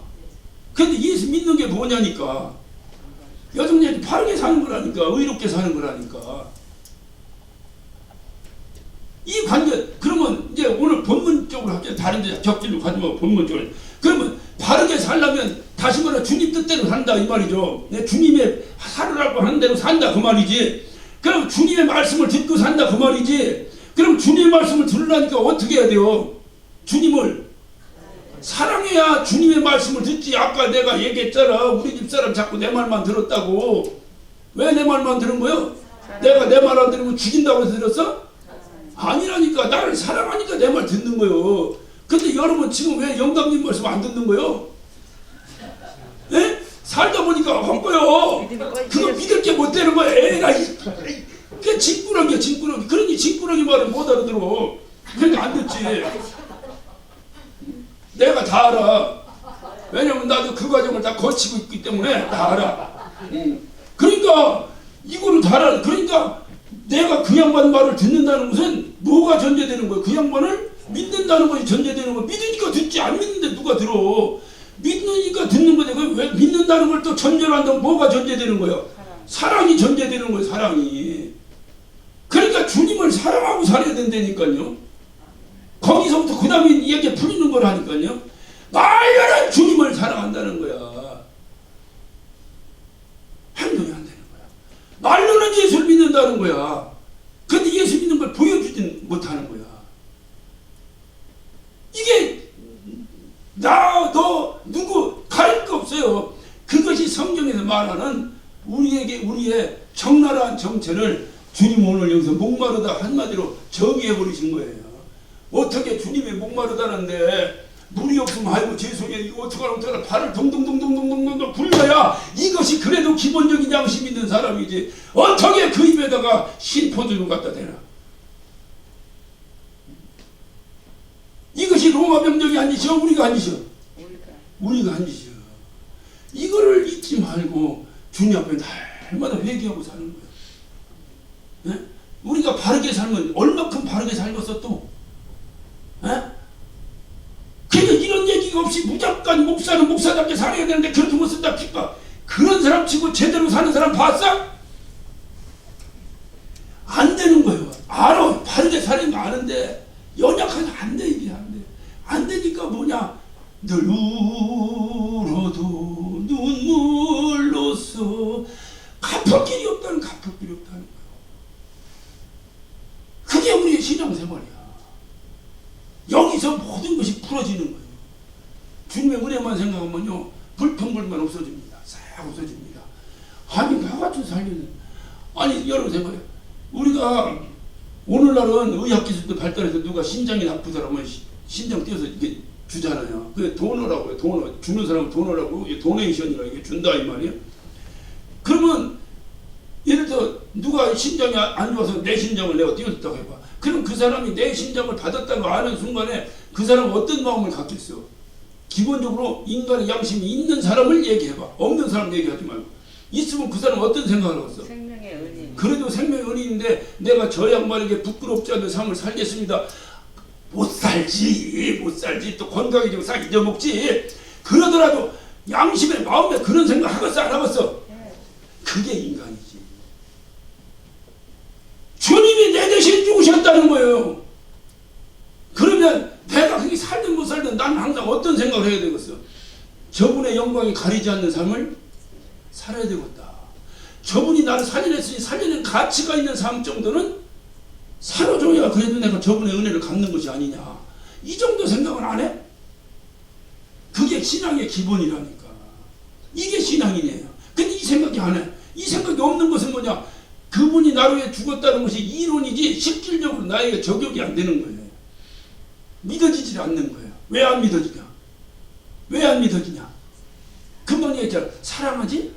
근데 예수 믿는 게 뭐냐니까. 여정님 바르게 사는 거라니까. 의롭게 사는 거라니까. 이 관계 그러면 이제 오늘 본문적으로 할게요. 다른 데 격질로 가지 말고 본문적으로. 그러면 바르게 살려면 다시 말해 주님 뜻대로 산다 이 말이죠. 주님의 살으라고 하는 대로 산다 그 말이지. 그럼 주님의 말씀을 듣고 산다 그 말이지. 그럼 주님의 말씀을 들으려니까 어떻게 해야 돼요? 주님을 사랑해야 주님의 말씀을 듣지. 아까 내가 얘기했잖아. 우리 집사람 자꾸 내 말만 들었다고. 왜 내 말만 들은 거요? 내가 내 말 안 들으면 죽인다고 해서 들었어? 아니라니까. 나를 사랑하니까 내 말 듣는 거요. 근데 여러분 지금 왜 영감님 말씀 안 듣는 거요? 예? 살다 보니까 한 거요. 그거 믿을 게 못 되는 거야. 에라이. 그게 진꾸러기야 진꾸러기. 그러니 진꾸러기 말을 못 알아들어. 그러니까 안 듣지. 내가 다 알아. 왜냐면 나도 그 과정을 다 거치고 있기 때문에 다 알아. 그러니까 이거를 다 알아. 그러니까 내가 그 양반 말을 듣는다는 것은 뭐가 전제되는 거예요? 그 양반을 믿는다는 것이 전제되는 거. 믿으니까 듣지. 안 믿는데 누가 들어. 믿으니까 듣는 거지. 왜 믿는다는 걸 또 전제로 한다면 뭐가 전제되는 거예요? 사랑이 전제되는 거예요. 사랑이. 그러니까 주님을 사랑하고 살아야 된다니까요. 거기서부터 그 다음에 이렇게 풀리는 거라니까요. 말로는 주님을 사랑한다는 거야. 행동이 안 되는 거야. 말로는 예수를 믿는다는 거야. 근데 예수 믿는 걸 보여주진 못하는 거야. 이게 나, 너, 누구 가릴 거 없어요. 그것이 성경에서 말하는 우리의 적나라한 정체를 주님 오늘 여기서 목마르다 한마디로 정의해 버리신 거예요. 어떻게 주님이 목마르다는데 물이 없으면 아이고 죄송해요. 이거 어떡하나 발을 동동동동동동동 굴려야 이것이 그래도 기본적인 양심 있는 사람이지. 어떻게 그 입에다가 신포도주 갖다 대나. 이것이 로마 병력이 아니죠. 우리가 아니죠. 우리가 아니죠. 이거를 잊지 말고 주님 앞에 날마다 회개하고 사는 거예요. 네? 우리가 바르게 살면 얼마큼 바르게 살겠어 또. 네? 그러니까 이런 얘기가 없이 무조건 목사는 목사답게 살아야 되는데 그렇게 못 쓴다 핍박. 그런 사람 치고 제대로 사는 사람 봤어? 안 되는 거예요. 알아. 바르게 살는 거 아는데 연약하면 안 돼. 이게 안 돼. 안 되니까 뭐냐. 늘 울어도 눈물로써 갚을 길이 없다는 갚을 길이 없다는 거예요. 그게 우리의 신앙생활이야. 여기서 모든 것이 풀어지는 거예요. 주님의 은혜만 생각하면요 불평불만 없어집니다. 싹 없어집니다. 아니 나 같은 살리는 아니 여러분 생각해요. 우리가 오늘날은 의학기술도 발달해서 누가 신장이 나쁘더라면 신장 띄어서 이게 주잖아요. 그게 도너라고 해요. 도너. 주는 사람은 도너라고. 이게 도네이션이라고 이게 준다 이 말이에요. 그러면 예를 들어 누가 신장이 안 좋아서 내 신장을 내가 띄워줬다고 해봐. 그럼 그 사람이 내 신장을 받았다고 아는 순간에 그 사람은 어떤 마음을 갖겠어? 기본적으로 인간의 양심이 있는 사람을 얘기해봐. 없는 사람 얘기하지 말고. 있으면 그 사람은 어떤 생각을 하겠어? 생명의 은인. 그래도 생명의 은인인데 내가 저 양반에게 부끄럽지 않은 삶을 살겠습니다. 못 살지. 또 건강해지고 싹 잊어먹지. 그러더라도 양심에 마음에 그런 생각 하겠어 안 하겠어? 그게 인간이지. 주님이 내 대신 죽으셨다는 거예요. 그러면 내가 그게 살든 못 살든 난 항상 어떤 생각을 해야 되겠어? 저분의 영광이 가리지 않는 삶을 살아야 되겠다. 저분이 나를 살려냈으니 살려낸 가치가 있는 삶 정도는 살아줘야 그래도 내가 저분의 은혜를 갚는 것이 아니냐. 이 정도 생각을 안 해? 그게 신앙의 기본이라니까. 이게 신앙이네요. 근데 이 생각이 안 해. 이 생각이 없는 것은 뭐냐? 그분이 나로 위해 죽었다는 것이 이론이지 실질적으로 나에게 적용이 안 되는 거예요. 믿어지지 않는 거예요. 왜 안 믿어지냐? 왜 안 믿어지냐? 금방 얘기했잖아. 사랑하지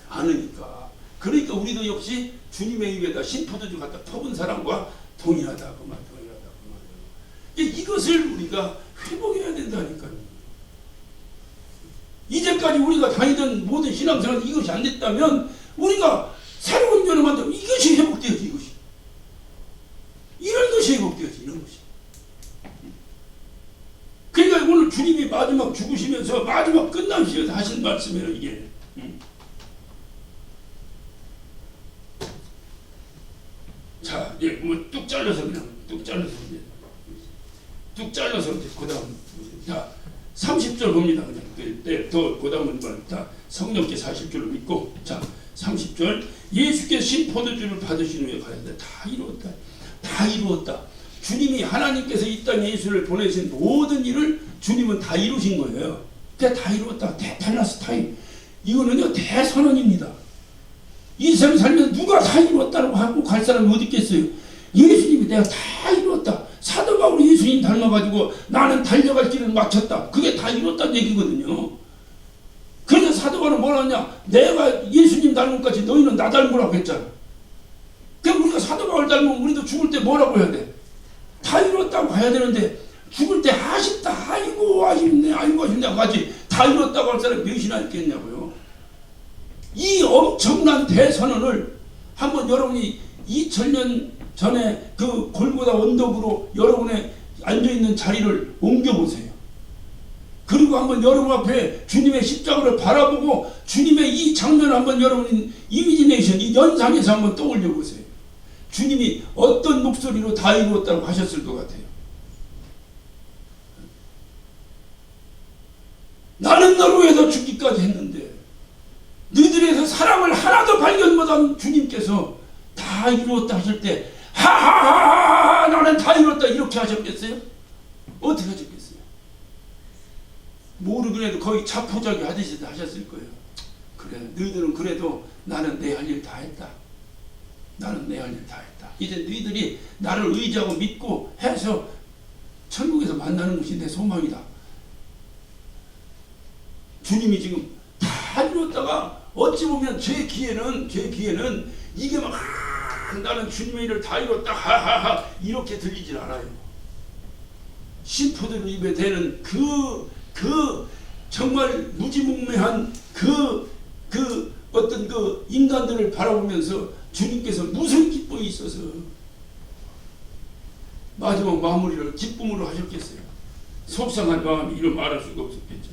않으니까. 그러니까 우리도 역시 주님의 입에다 신포도주 갖다 퍼본 사람과 동일하다 그 말, 동일하다 그 말이에요. 이것을 우리가 회복해야 된다니까요. 이제까지 우리가 다니던 모든 신앙생활 이것이 안 됐다면 우리가 새로운 변을 만들면 이것이 회복되어지. 이것이 이런 것이 회복되어지. 이런 것이. 그러니까 오늘 주님이 마지막 죽으시면서 마지막 끝나시면서 하신 말씀이에요. 이게 자, 예, 뭐 뚝 잘라서 그냥 뚝 잘라서 이제 그다음 자 30절 봅니다. 그냥 더 그다음은 다 성령께 40절을 믿고 자 30절 예수께서 신포도주를 받으신 후에 가라사대 다 이루었다. 다 이루었다. 주님이 하나님께서 이 땅에 예수를 보내신 모든 일을 주님은 다 이루신 거예요. 그게 다 이루었다. 테텔라스타임. 이거는요 대선언입니다. 이 세상에 살면서 누가 다 이루었다고 하고 갈 사람이 어디 있겠어요? 예수님이 내가 다 이루었다. 사도 바울이 예수님 닮아가지고 나는 달려갈 길을 마쳤다. 그게 다 이뤘다는 얘기거든요. 그래서 사도 바울은 뭐라 하냐? 내가 예수님 닮은 것까지 너희는 나 닮으라고 했잖아. 그럼 우리가 사도 바울 닮으면 우리도 죽을 때 뭐라고 해야 돼? 다 이뤘다고 해야 되는데 죽을 때 아쉽다. 아이고 아쉽네. 아이고 아쉽네. 하지. 다 이뤘다고 할 사람이 몇이나 있겠냐고요. 이 엄청난 대선언을 한번 여러분이 2000년 전에 그 골고다 언덕으로 여러분의 앉아있는 자리를 옮겨보세요. 그리고 한번 여러분 앞에 주님의 십자가를 바라보고 주님의 이 장면을 한번 여러분 이미지네이션, 이 연상에서 한번 떠올려 보세요. 주님이 어떤 목소리로 다 이루었다고 하셨을 것 같아요. 나는 너를 위해서 죽기까지 했는데 너희들에서 사랑을 하나도 발견 못한 주님께서 다 이루었다 하실 때 하하하하 나는 다 이뤘다 이렇게 하셨겠어요? 어떻게 하셨겠어요? 모르긴 해도 거의 자포자기 하듯이 하셨을 거예요. 그래 너희들은 그래도 나는 내 할 일 다 했다. 나는 내 할 일 다 했다. 이제 너희들이 나를 의지하고 믿고 해서 천국에서 만나는 것이 내 소망이다. 주님이 지금 다 이뤘다가 어찌 보면 제 귀에는 이게 막 나는 주님의 일을 다 이뤘다 하하하 이렇게 들리질 않아요. 신포들 입에 대는 그 정말 무지몽매한 그 어떤 그 인간들을 바라보면서 주님께서 무슨 기쁨이 있어서 마지막 마무리를 기쁨으로 하셨겠어요. 속상한 마음이 이루 말할 수가 없었겠죠.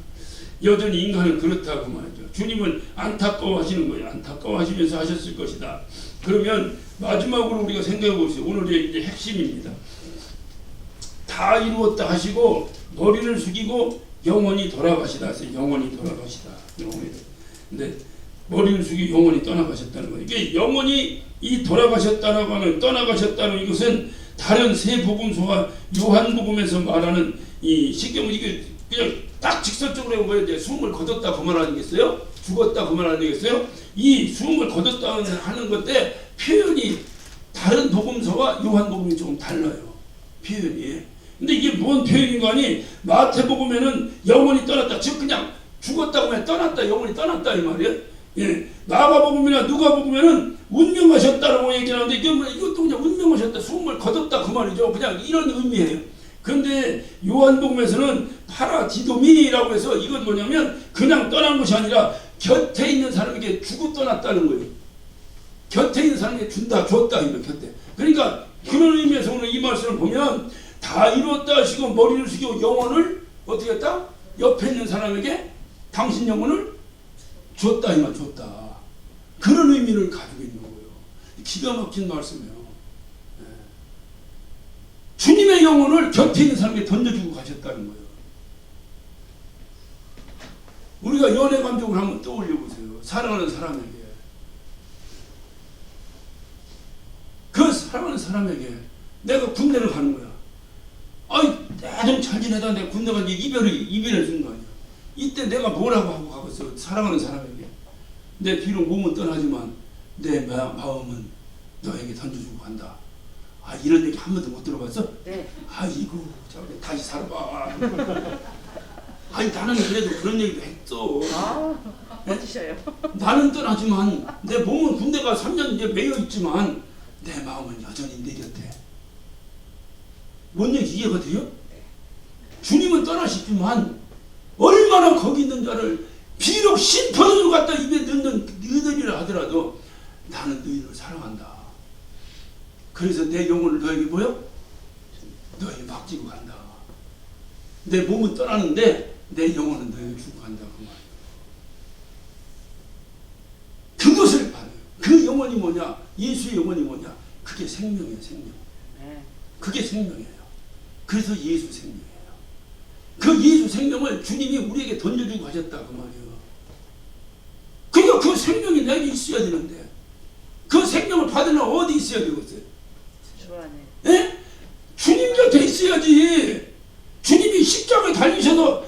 여전히 인간은 그렇다고 말이죠. 주님은 안타까워하시는 거예요. 안타까워하시면서 하셨을 것이다. 그러면 마지막으로 우리가 생각해 보세요. 오늘의 이제 핵심입니다. 다 이루었다 하시고 머리를 숙이고 영원히 돌아가시다. 영원히 돌아가시다. 영원히. 근데 머리를 숙이고 영원히 떠나가셨다는 거예요. 이게 영원히 이 돌아가셨다라고 하는 떠나가셨다는 이것은 다른 세 복음서와 요한복음에서 말하는 이 신경 이게 그냥 딱 직설적으로 뭐예요? 이제 숨을 거뒀다 그 말 아니겠어요? 죽었다 그 말 아니겠어요? 이 숨을 거뒀다 하는 건데 표현이 다른 복음서와 요한복음이 조금 달라요. 표현이. 근데 이게 뭔 표현인가 하니 마태복음에는 영원히 떠났다. 즉 그냥 죽었다고 하면 떠났다. 영원히 떠났다 이 말이에요. 예. 마가복음이나 누가복음에는 운명하셨다라고 얘기하는데 이것도 그냥 운명하셨다. 숨을 거뒀다 그 말이죠. 그냥 이런 의미예요. 그런데 요한복음에서는 파라디도미라고 해서 이건 뭐냐면 그냥 떠난 것이 아니라 곁에 있는 사람에게 주고 떠났다는 거예요. 곁에 있는 사람에게 줬다 이거 곁에. 그러니까 그런 의미에서 오늘 이 말씀을 보면 다 이루었다 하시고 머리를 숙이고 영혼을 어떻게 했다? 옆에 있는 사람에게 당신 영혼을 줬다 이 말 줬다. 그런 의미를 가지고 있는 거예요. 기가 막힌 말씀이에요. 주님의 영혼을 곁에 있는 사람에게 던져주고 가셨다는 거예요. 우리가 연애 감정을 한번 떠올려 보세요. 사랑하는 사람에게. 그 사랑하는 사람에게 내가 군대를 가는 거야. 아이, 내가 좀 잘 지내다 내가 군대 가서 이별해 준 거 아니야. 이때 내가 뭐라고 하고 가겠어. 사랑하는 사람에게. 내 비록 몸은 떠나지만 내 마음은 너에게 던져주고 간다. 아 이런 얘기 한 번도 못 들어봤어? 네. 아이고 다시 살아봐. 아니 나는 그래도 그런 얘기도 했어. 아, 멋지셔요. 나는 떠나지만 내 몸은 군대가 3년 이제 매여 있지만 내 마음은 여전히 내 곁에. 뭔 얘기 이해가 돼요? 주님은 떠나시지만 얼마나 거기 있는 자를 비록 심판을 갖다 입에 넣는 너희들이라 하더라도 나는 너희를 사랑한다. 그래서 내 영혼을 너에게 뭐요? 너에게 맡기고 간다. 내 몸은 떠나는데 내 영혼은 너에게 주고 간다. 그 말이에요. 그것을 받아요. 그 영혼이 뭐냐? 예수의 영혼이 뭐냐? 그게 생명이에요. 생명. 네. 그게 생명이에요. 그래서 예수 생명이에요. 그 예수 생명을 주님이 우리에게 던져주고 가셨다. 그 말이에요. 그러니까 그 생명이 내게 있어야 되는데 그 생명을 받으려면 어디 있어야 되겠어요? 주 안에. 예? 주님 곁에 있어야지. 주님이 십자가에 달리셔서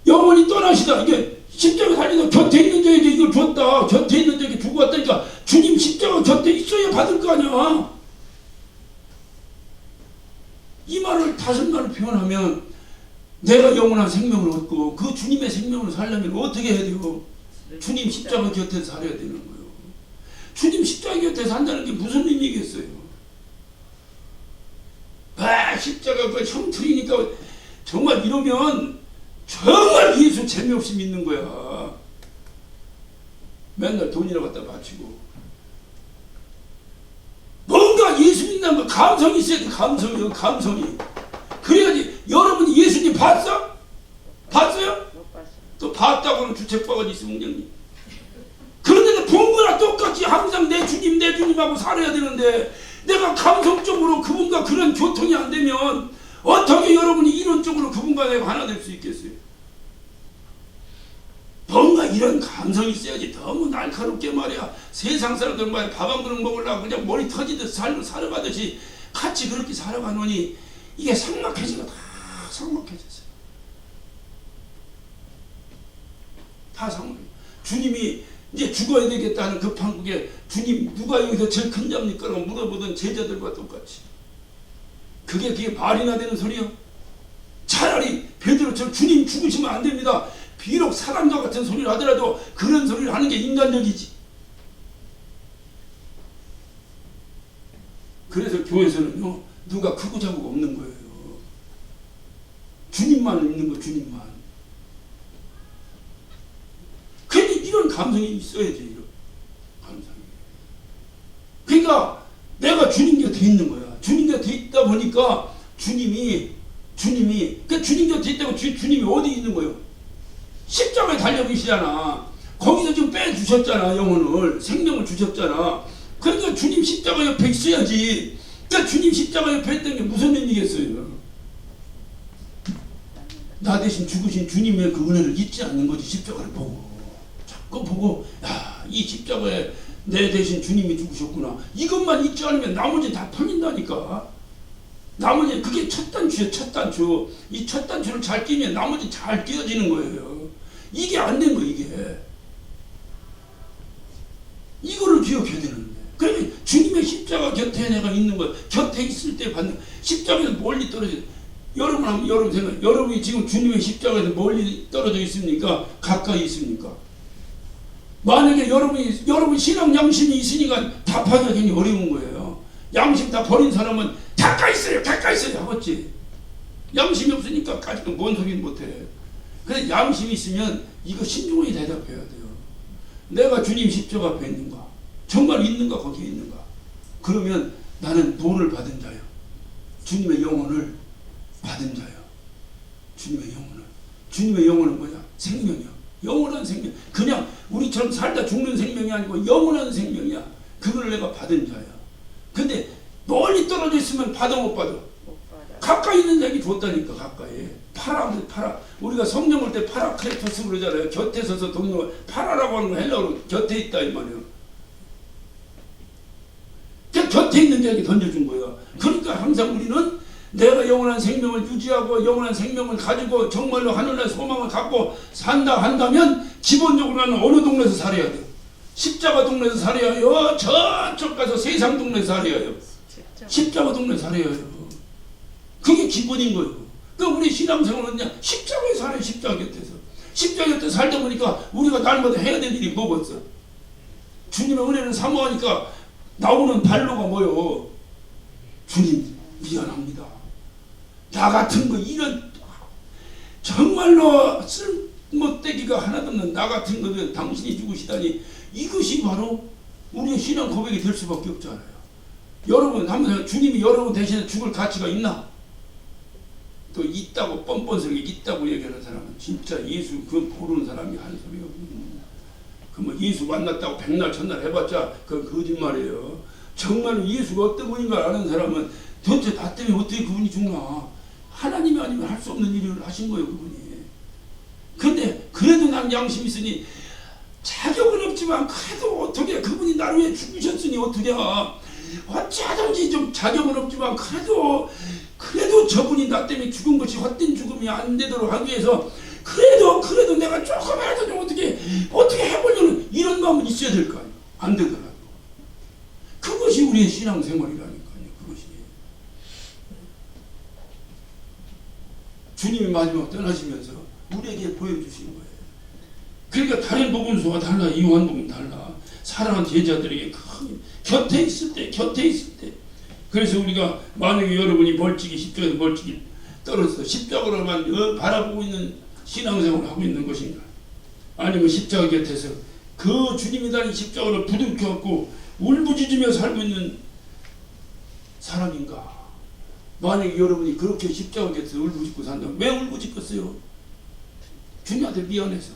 영원히 떠나시다. 이게 십자가에 달리서 곁에 있는 자에게 이걸 줬다. 곁에 있는 자에게 주고 왔다니까 주님 십자가 곁에 있어야 받을 거 아니야. 이 말을 다섯 말을 표현하면 내가 영원한 생명을 얻고 그 주님의 생명을 살려면 어떻게 해야 돼요? 주님 십자가 곁에 살아야 되는 거예요. 주님 십자가 곁에 산다는 게 무슨 의미겠어요? 아, 십자가 그 형틀이니까 정말 이러면 정말 예수 재미없이 믿는 거야. 맨날 돈이나 갖다 바치고 뭔가 예수 믿는 거 감성이 있어야 돼. 감성이요, 감성이. 그래야지. 여러분이 예수님 봤어? 봤어요? 못 봤어. 또 봤다고는 주책바가지 있으면 그냥. 그런데 본 거랑 똑같이 항상 내 주님 하고 살아야 되는데 내가 감성적으로 그분과 그런 교통이 안 되면 어떻게 여러분이 이론적으로 그분과 내가 하나 될 수 있겠어요? 뭔가 이런 감성이 있어야지. 너무 날카롭게 말이야. 세상 사람들 말이야. 밥 한 그릇 먹으려고 그냥 머리 터지듯 살아가듯이 같이 그렇게 살아가노니 이게 삭막해지고 다 삭막해졌어요. 다 삭막해. 주님이 이제 죽어야 되겠다는 급한 그게 주님 누가 여기서 제일 큰 잡니까? 라고 물어보던 제자들과 똑같이. 그게 말이나 되는 소리요? 차라리 베드로처럼 주님 죽으시면 안 됩니다. 비록 사람과 같은 소리를 하더라도 그런 소리를 하는 게 인간적이지. 그래서 교회에서는요, 누가 크고 작고 없는 거예요. 주님만 있는 거, 주님만. 근데 이런 감성이 있어야지, 이런 감성이. 그러니까 내가 주님 곁에 있는 거야. 주님 곁에 있다 보니까 주님이, 그러니까 주님 곁에 있다고 주님이 어디 있는 거예요? 십자가에 달려 계시잖아. 거기서 지금 빼주셨잖아. 영혼을, 생명을 주셨잖아. 그러니까 주님 십자가 옆에 있어야지. 그러니까 주님 십자가 옆에 있다는 게 무슨 의미겠어요? 나 대신 죽으신 주님의 그 은혜를 잊지 않는 거지. 십자가를 보고 자꾸 보고, 야, 이 십자가에 내 대신 주님이 죽으셨구나. 이것만 잊지 않으면 나머지는 다 풀린다니까. 나머지 그게 첫 단추예요. 첫 단추. 이 첫 단추를 잘 끼면 나머지 잘 끼어지는 거예요. 이게 안 된 거, 이게. 이거를 기억해야 되는데. 그러면 주님의 십자가 곁에 내가 있는 것, 곁에 있을 때 받는, 십자가에서 멀리 떨어져. 여러분 생각, 여러분이 지금 주님의 십자가에서 멀리 떨어져 있습니까? 가까이 있습니까? 만약에 여러분 신앙 양심이 있으니까 답하기가 굉장히 어려운 거예요. 양심 다 버린 사람은 가까이 있어요 하겠지. 양심이 없으니까 까짓 뭔 소리는 못해. 그래서 양심이 있으면 이거 신중하게 대답해야 돼요. 내가 주님 십자가 앞에 있는가? 정말 있는가? 거기에 있는가? 그러면 나는 도를 받은 자요. 주님의 영혼을 받은 자요. 주님의 영혼은 뭐냐? 생명이요. 영원한 생명. 그냥 우리처럼 살다 죽는 생명이 아니고 영원한 생명이야. 그걸 내가 받은 자야. 근데 멀리 떨어져 있으면 받아 못 받아? 가까이 있는 자에게 줬다니까. 가까이. 파라. 우리가 성경 볼 때 파라크레토스 그러잖아요. 곁에 서서 돕는 파라라고 하는 거 헬라어로 곁에 있다 이 말이에요. 곁에 있는 자에게 던져준 거예요. 그러니까 항상 우리는 내가 영원한 생명을 유지하고 영원한 생명을 가지고 정말로 하늘날 소망을 갖고 산다 한다면 기본적으로 나는 어느 동네에서 살아야 돼요? 십자가 동네에서 살아야 해요? 저쪽 가서 세상 동네에서 살아야 해요? 십자가 동네에서 살아야 해요. 그게 기본인 거예요. 그러니까 우리 신앙생활은 그냥 십자가에 살아요. 십자가 곁에서. 십자가 곁에 살다 보니까 우리가 날마다 해야 될 일이 뭐겠어? 주님의 은혜를 사모하니까 나오는 발로가 뭐요? 주님 미안합니다. 나 같은 거 이런 정말로 쓸모되기가 하나도 없는 나 같은 거면 당신이 죽으시다니, 이것이 바로 우리의 신앙 고백이 될 수밖에 없잖아요. 여러분 한번 주님이 여러분 대신에 죽을 가치가 있나? 또 있다고 뻔뻔스럽게 있다고 얘기하는 사람은 진짜 예수 그 모르는 사람이 하는 소리예요. 그 뭐 예수 만났다고 백날 천날 해봤자 그건 거짓말이에요. 정말로 예수가 어떤 분인가 아는 사람은 도대체 나 때문에 어떻게 그분이 죽나? 하나님이 아니면 할 수 없는 일을 하신 거예요, 그분이. 근데 그래도 난 양심이 있으니 자격은 없지만 그래도 어떻게 그분이 나를 위해 죽으셨으니 어떻게 어찌하든지 좀 자격은 없지만 그래도 저분이 나 때문에 죽은 것이 헛된 죽음이 안 되도록 하기 위해서 그래도 내가 조금이라도 좀 어떻게 해보려는 이런 마음은 있어야 될 거 아니에요. 안 되더라도. 그것이 우리의 신앙생활이라니까요. 그것이. 주님이 마지막 떠나시면서 우리에게 보여주신 거예요. 그러니까 다른 복음서와 달라. 요한복음 달라. 사랑하는 제자들에게 곁에 있을 때 그래서 우리가 만약에 여러분이 십자가에서 멀찍이 떨어져서 십자가로만 바라보고 있는 신앙생활을 하고 있는 것인가, 아니면 십자가 곁에서 그 주님이 달린 십자가를 부둥켜 갖고 울부짖으며 살고 있는 사람인가? 만약에 여러분이 그렇게 십자가 곁에서 울부짖고 산다면 왜 울부짖겠어요? 주님한테 미안해서.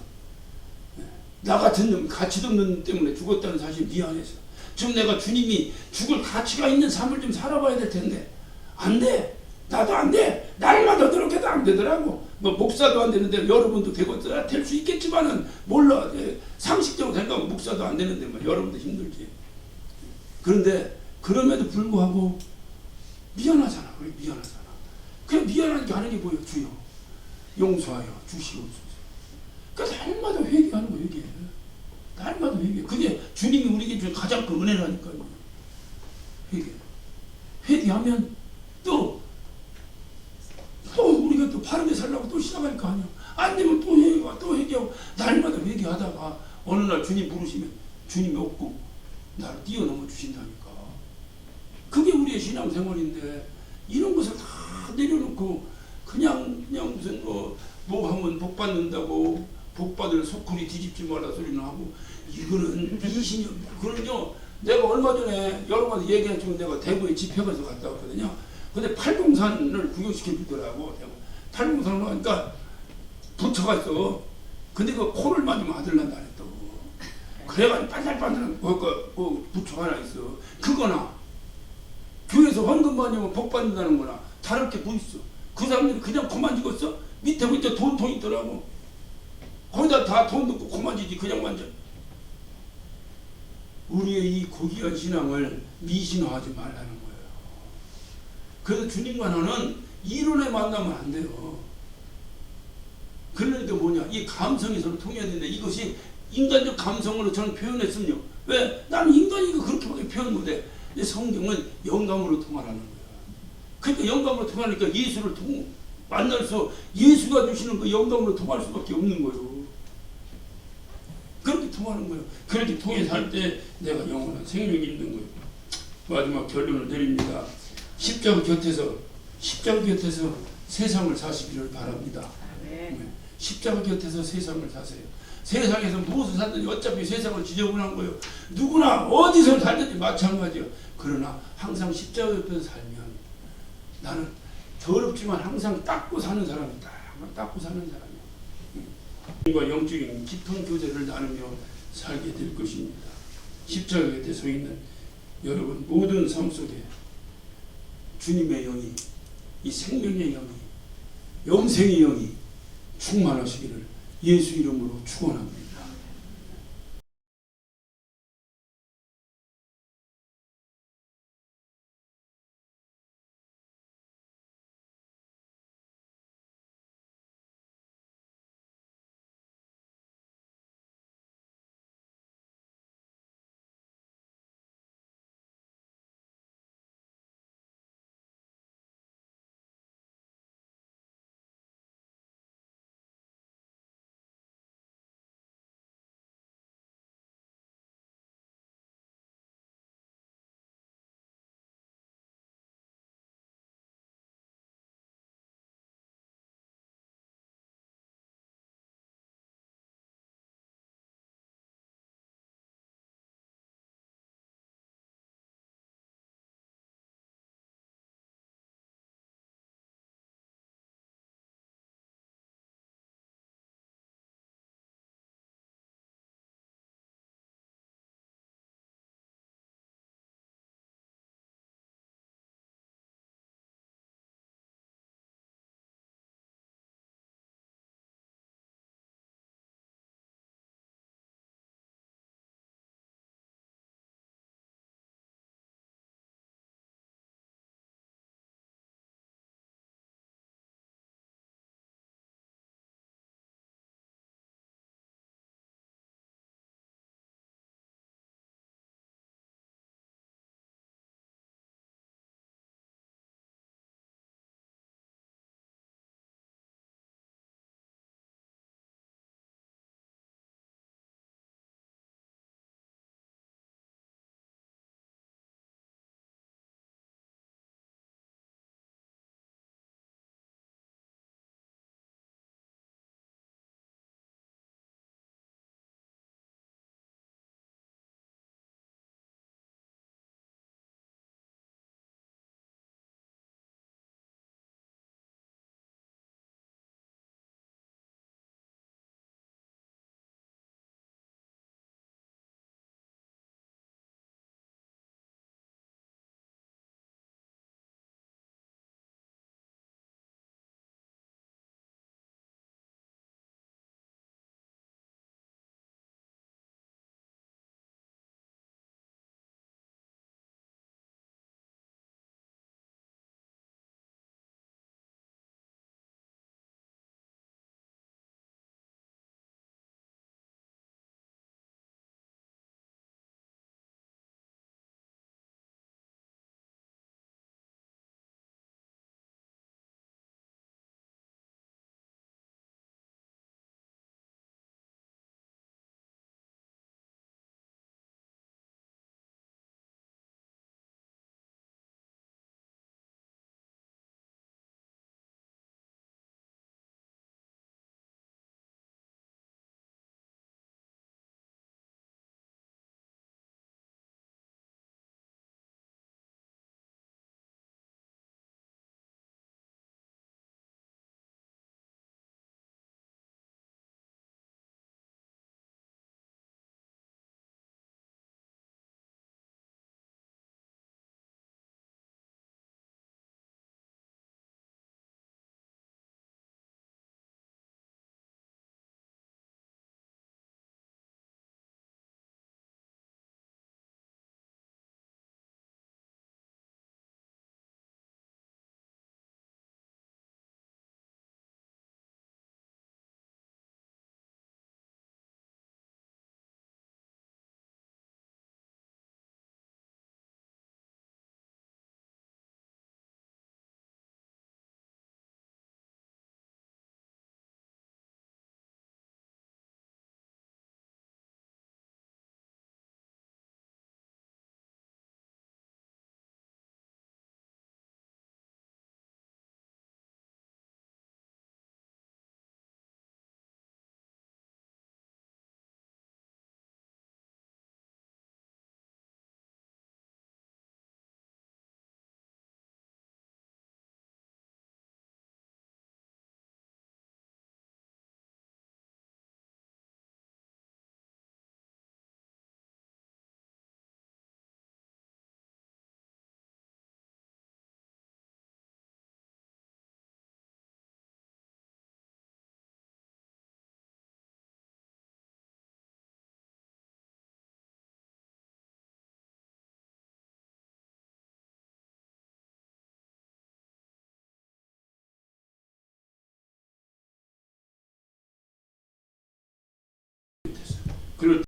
나 같은 놈, 가치도 없는 놈 때문에 죽었다는 사실 미안해서. 지금 내가 주님이 죽을 가치가 있는 삶을 좀 살아봐야 될 텐데 안 돼. 나도 안 돼. 날마다 그렇게도 안 되더라고. 뭐 목사도 안 되는데 여러분도 되겠더라. 될 수 있겠지만은 몰라. 상식적으로 생각하면 목사도 안 되는데 뭐 여러분도 힘들지. 그런데 그럼에도 불구하고 미안하잖아. 왜 미안하잖아. 그냥 미안한 게 하는 게 뭐예요? 주여 용서하여 주시옵소서. 그러니까 날마다 회개하는 거 회개. 날마다 회개. 그게 주님이 우리에게 준 가장 큰 은혜라니까요. 회개. 회개하면 또 우리가 또 바르게 살려고 또 시작할 거 아니야. 안 되면 또 회개하고 또 회개하고 날마다 회개하다가 어느 날 주님 부르시면 주님이 없고 나를 뛰어넘어 주신다니까. 그게 우리의 신앙생활인데 이런 것을 다 내려놓고 그냥 무슨 뭐 하면 복 받는다고 복 받을 소쿠리 뒤집지 마라 소리는 하고 이거는 미신이요. 그거는요. 내가 얼마 전에 여러분한테 얘기해주면 내가 대구에 집회 가서 갔다 왔거든요. 근데 팔공산을 구경시켜 주더라고. 팔공산을 하니까 부처가 있어. 근데 그 코를 만지면 아들 난다 했다고. 그래가지고 반달반달한 부처가 하나 있어. 그거나 교회에서 헌금 받으면 복 받는다는 거나 다를 게 뭐 있어. 그 사람들이 그냥 코 만지겠어? 밑에 밑에 돈 있더라고. 거기다 다 돈 넣고 코 만지지 그냥 만져. 우리의 이 고귀한 신앙을 미신화하지 말라는 거예요. 그래서 주님과 너는 이론에 만나면 안 돼요. 그러니까 뭐냐, 이 감성이 서로 통해야 되는데 이것이 인간적 감성으로 저는 표현했으면요. 왜? 나는 인간이니까 그렇게밖에 표현 못해. 근데 성경은 영감으로 통하라는 거야. 그러니까 영감으로 통하니까 예수를 만날수 예수가 주시는 그 영감으로 통할 수밖에 없는 거예요. 그렇게 통하는 거예요. 그렇게 통해서 할 때 내가 영원한 생명이 있는 거예요. 마지막 결론을 내립니다. 십자가 곁에서 세상을 사시기를 바랍니다. 네. 십자가 곁에서 세상을 사세요. 세상에서 무엇을 살든지 어차피 세상은 지저분한 거예요. 누구나 어디서 살든지 마찬가지예요. 그러나 항상 십자가 옆에서 살면 나는 더럽지만 항상 닦고 사는 사람이다. 닦고 사는 사람이야. 과 영적인 깊은 교제를 나누며 살게 될 것입니다. 십자가 곁에 서 있는 여러분 모든 삶 속에 주님의 영이, 이 생명의 영이, 영생의 영이 충만하시기를 예수 이름으로 축원합니다. 그럴